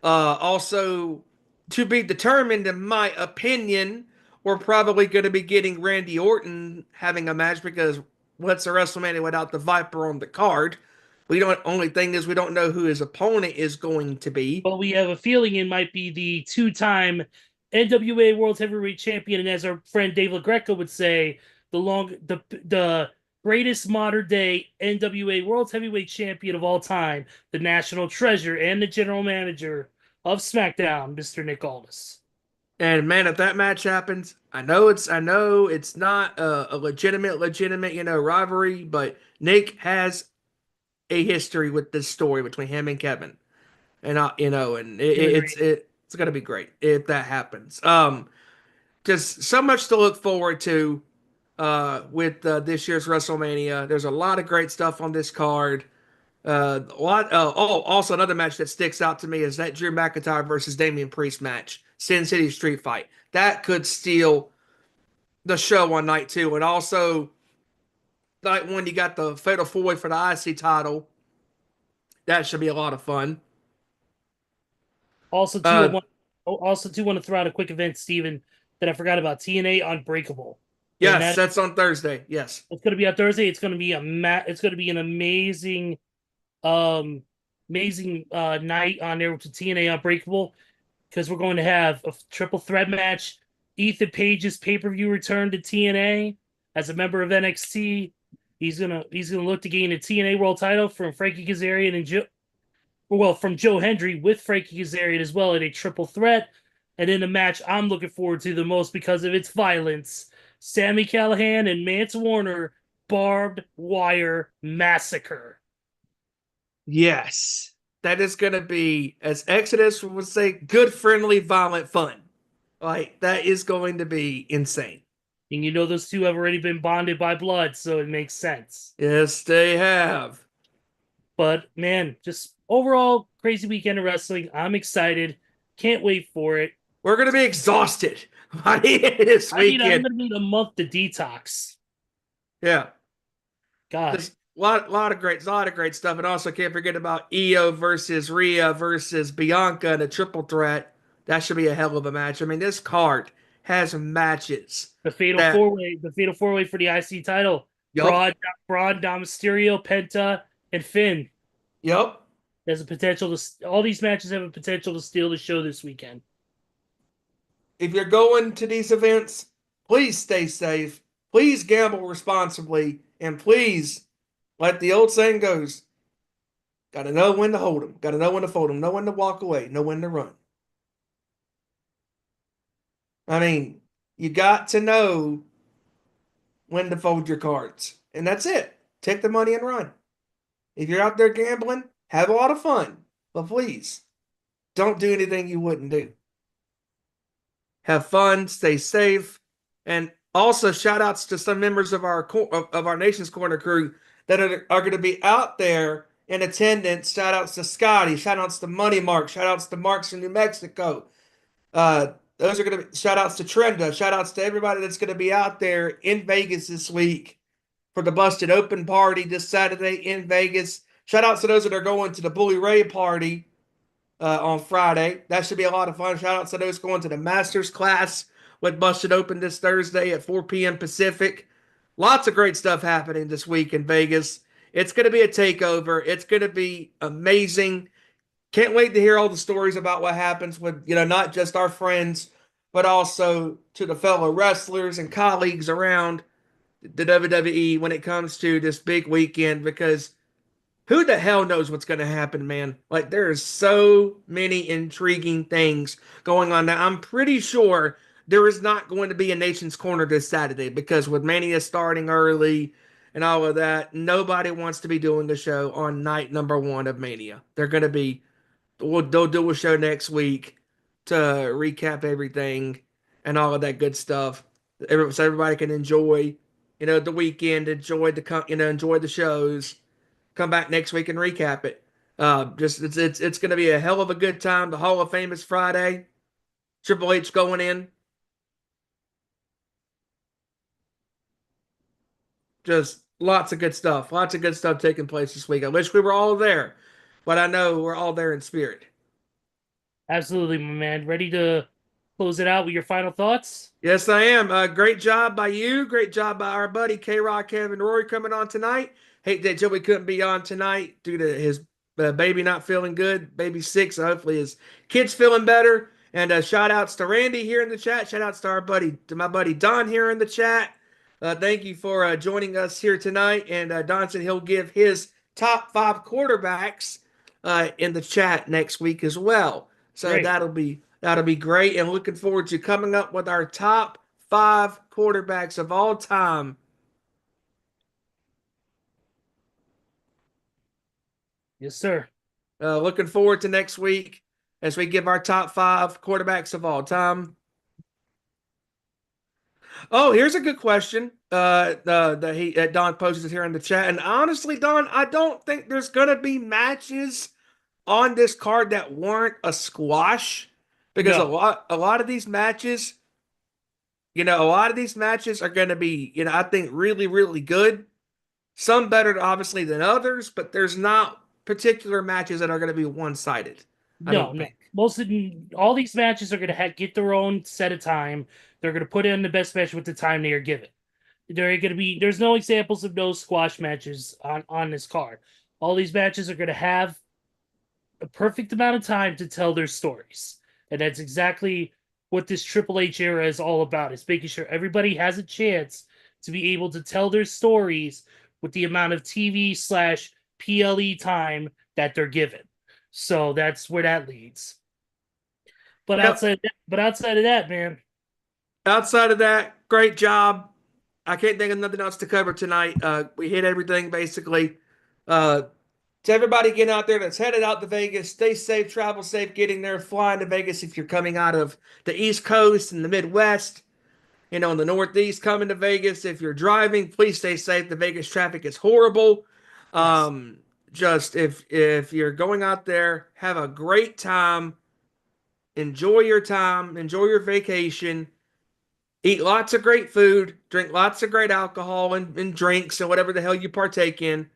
Also, to be determined, in my opinion, we're probably going to be getting Randy Orton having a match, because what's a WrestleMania without the Viper on the card? Only thing is, we don't know who his opponent is going to be. But we have a feeling it might be the 2-time NWA World Heavyweight Champion, and as our friend Dave LaGreca would say, the greatest modern day NWA World Heavyweight Champion of all time, the national treasure and the general manager of SmackDown, Mr. Nick Aldis. And man, if that match happens, I know it's not a legitimate, rivalry, but Nick has a history with this story between him and Kevin, and it's gonna be great if that happens. Just so much to look forward to with this year's WrestleMania. There's a lot of great stuff on this card. Also another match that sticks out to me is that Drew McIntyre versus Damian Priest match, Sin City Street Fight. That could steal the show on night 2. And also, night 1, you got the Fatal 4-Way for the IC title. That should be a lot of fun. Also, I want to throw out a quick event, Steven, that I forgot about. TNA Unbreakable. Yes, that's on Thursday. Yes, it's going to be on Thursday. It's going to be an amazing night on there to TNA Unbreakable, because we're going to have a triple threat match. Ethan Page's pay-per-view return to TNA as a member of NXT. He's gonna look to gain a TNA World Title from Frankie Kazarian and from Joe Hendry with Frankie Kazarian as well in a triple threat. And in a match I'm looking forward to the most because of its violence, Sami Callihan and Mance Warner barbed wire massacre. Yes, that is going to be, as Exodus would say, good, friendly, violent fun. Like, that is going to be insane. And you know those two have already been bonded by blood, so it makes sense. Yes, they have. But man, just overall crazy weekend of wrestling. I'm excited. Can't wait for it. We're gonna be exhausted by the end of this I'm weekend. gonna need a month to detox. Yeah, God, just a lot of great stuff, and also can't forget about Io versus Rhea versus Bianca in a triple threat. That should be a hell of a match. I mean, this card has matches the fatal that. four way for the IC title. Yup, Braun, Dom Mysterio, Penta, and Finn. yup. There's a potential to all these matches have a potential to steal the show this weekend. If you're going to these events, please stay safe. Please gamble responsibly, and please, like the old saying goes, gotta know when to hold them, gotta know when to fold them, know when to walk away, know when to run. I mean, you got to know when to fold your cards, and that's it. Take the money and run. If you're out there gambling, have a lot of fun, but please don't do anything you wouldn't do. Have fun, stay safe, and also shout outs to some members of our Nation's Corner crew that are going to be out there in attendance. Shout outs to Scotty, shout outs to Money Mark, shout outs to Marks in New Mexico. Those are going to be shout outs to Trenda, shout outs to everybody that's going to be out there in Vegas this week for the Busted Open party this Saturday in Vegas. Shout outs to those that are going to the Bully Ray party on Friday. That should be a lot of fun. Shout outs to those going to the Masters class with Busted Open this Thursday at 4 p.m. Pacific. Lots of great stuff happening this week in Vegas. It's going to be a takeover. It's going to be amazing. Can't wait to hear all the stories about what happens with, not just our friends, but also to the fellow wrestlers and colleagues around the WWE when it comes to this big weekend, because who the hell knows what's going to happen, man? Like, there's so many intriguing things going on now. I'm pretty sure there is not going to be a Nation's Corner this Saturday because with Mania starting early and all of that, nobody wants to be doing a show on night number 1 of Mania. They'll do a show next week to recap everything and all of that good stuff, so everybody can enjoy, the weekend, enjoy the shows. Come back next week and recap it. It's going to be a hell of a good time. The Hall of Fame is Friday. Triple H going in. Just lots of good stuff. Lots of good stuff taking place this week. I wish we were all there, but I know we're all there in spirit. Absolutely, my man. Ready to close it out with your final thoughts? Yes, I am. Great job by you. Great job by our buddy K-Rock, Kevin, Rory coming on tonight. Hate that Joey couldn't be on tonight due to his baby not feeling good. Baby's sick, so hopefully his kid's feeling better. And shout outs to Randy here in the chat. Shout outs to my buddy Don here in the chat. Thank you for joining us here tonight. And Don said he'll give his top 5 quarterbacks in the chat next week as well. So Great. that'll be great. And looking forward to coming up with our top 5 quarterbacks of all time. Yes, sir. Looking forward to next week as we give our top 5 quarterbacks of all time. Oh, here's a good question. That Don posted here in the chat. And honestly, Don, I don't think there's gonna be matches on this card that warrant a squash, because No. a lot of these matches, are going to be, I think really, really good. Some better, obviously, than others, but there's not particular matches that are going to be one-sided. No. Most of all these matches are going to get their own set of time. They're going to put in the best match with the time they are given. There's no examples of no squash matches on this card. All these matches are going to have a perfect amount of time to tell their stories. And that's exactly what this Triple H era is all about. Is making sure everybody has a chance to be able to tell their stories with the amount of TV/PLE time that they're given. So that's where that leads. But outside of that, man. Outside of that, great job. I can't think of nothing else to cover tonight. We hit everything basically. To everybody getting out there that's headed out to Vegas, stay safe, travel safe, getting there, flying to Vegas if you're coming out of the East Coast and the Midwest. in the Northeast coming to Vegas. If you're driving, please stay safe. The Vegas traffic is horrible. Yes. Just if you're going out there, have a great time. Enjoy your time. Enjoy your vacation. Eat lots of great food. Drink lots of great alcohol and drinks and whatever the hell you partake in.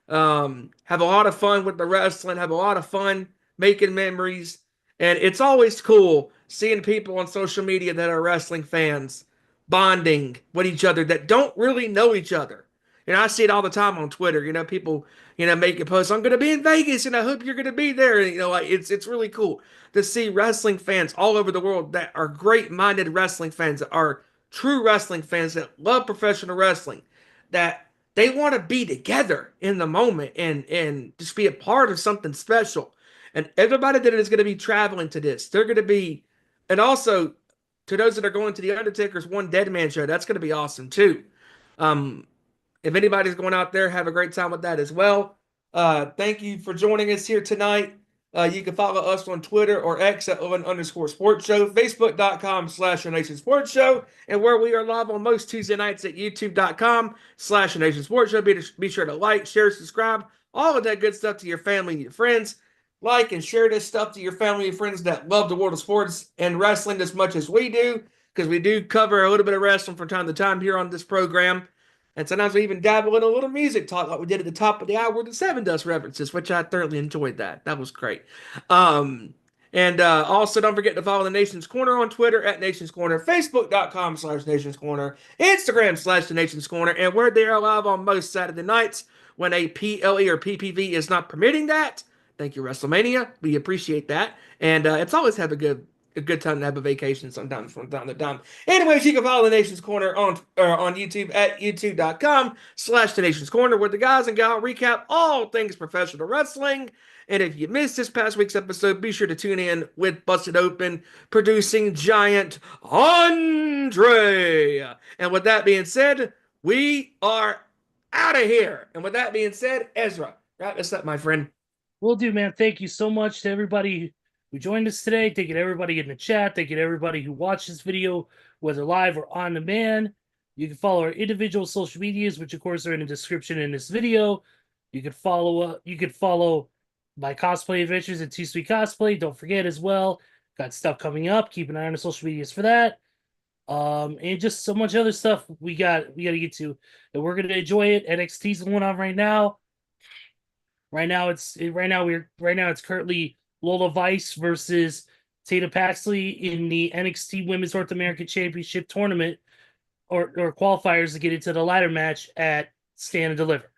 Have a lot of fun with the wrestling, have a lot of fun making memories. And it's always cool seeing people on social media that are wrestling fans bonding with each other that don't really know each other. I see it all the time on Twitter. People, making posts. I'm going to be in Vegas, and I hope you're going to be there. And, like it's really cool to see wrestling fans all over the world that are great-minded wrestling fans, that are true wrestling fans that love professional wrestling, that they want to be together in the moment and just be a part of something special. And everybody that is going to be traveling to this, they're going to be, and also to those that are going to the Undertaker's One Dead Man show, that's going to be awesome too. If anybody's going out there, have a great time with that as well. Thank you for joining us here tonight. You can follow us on Twitter or X at @_sports show, Facebook.com/Nation Sports Show, and where we are live on most Tuesday nights at YouTube.com/Nation Sports Show. Be sure to like, share, subscribe, all of that good stuff to your family and your friends. Like and share this stuff to your family and friends that love the world of sports and wrestling as much as we do, because we do cover a little bit of wrestling from time to time here on this program. And sometimes we even dabble in a little music talk like we did at the top of the hour with the Seven Dust references, which I thoroughly enjoyed that. That was great. And also don't forget to follow the Nation's Corner on Twitter at Nation's Corner, Facebook.com/Nation's Corner, Instagram/The Nation's Corner, and we're there live on most Saturday nights when a PLE or PPV is not permitting that. Thank you, WrestleMania. We appreciate that. And it's always have a good time to have a vacation sometimes from time to time. Anyways, you can follow the Nation's Corner on YouTube at youtube.com/The Nation's Corner, where the guys and gals recap all things professional wrestling. And if you missed this past week's episode, be sure to tune in with Busted Open producing giant Andre. And with that being said, we are out of here. And with that being said, Ezra, wrap this up, my friend. Will do, man. Thank you so much to everybody who joined us today. Thank you to everybody in the chat. Thank you to everybody who watched this video, whether live or on demand. You can follow our individual social medias, which of course are in the description in this video. You could follow my cosplay adventures at Too Sweet Cosplay. Don't forget as well. Got stuff coming up. Keep an eye on the social medias for that. And just so much other stuff we got to get to. And we're gonna enjoy it. NXT's going on right now. Right now it's currently Lola Vice versus Tatum Paxley in the NXT Women's North American Championship tournament or qualifiers to get into the ladder match at Stand and Deliver.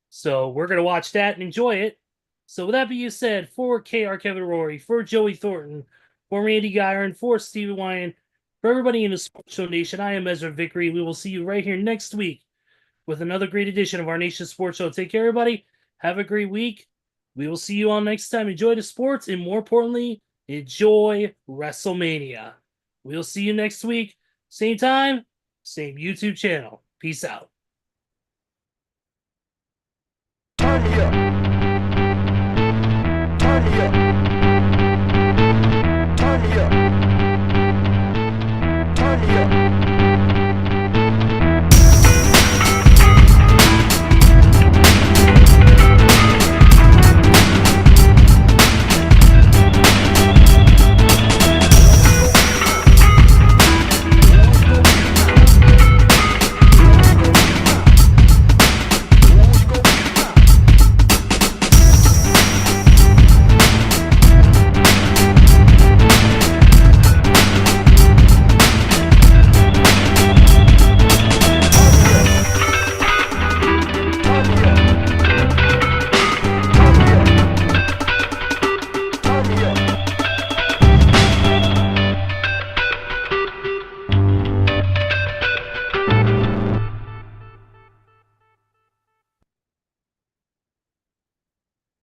So we're gonna watch that and enjoy it. So with that being said, for KR Kevin Rory, for Joey Thornton, for Randy Gyron, for Stephen Wyand, for everybody in the Sports Show Nation, I am Ezra Vickery. We will see you right here next week with another great edition of our Nation Sports Show. Take care, everybody. Have a great week. We will see you all next time. Enjoy the sports, and more importantly, enjoy WrestleMania. We'll see you next week. Same time, same YouTube channel. Peace out.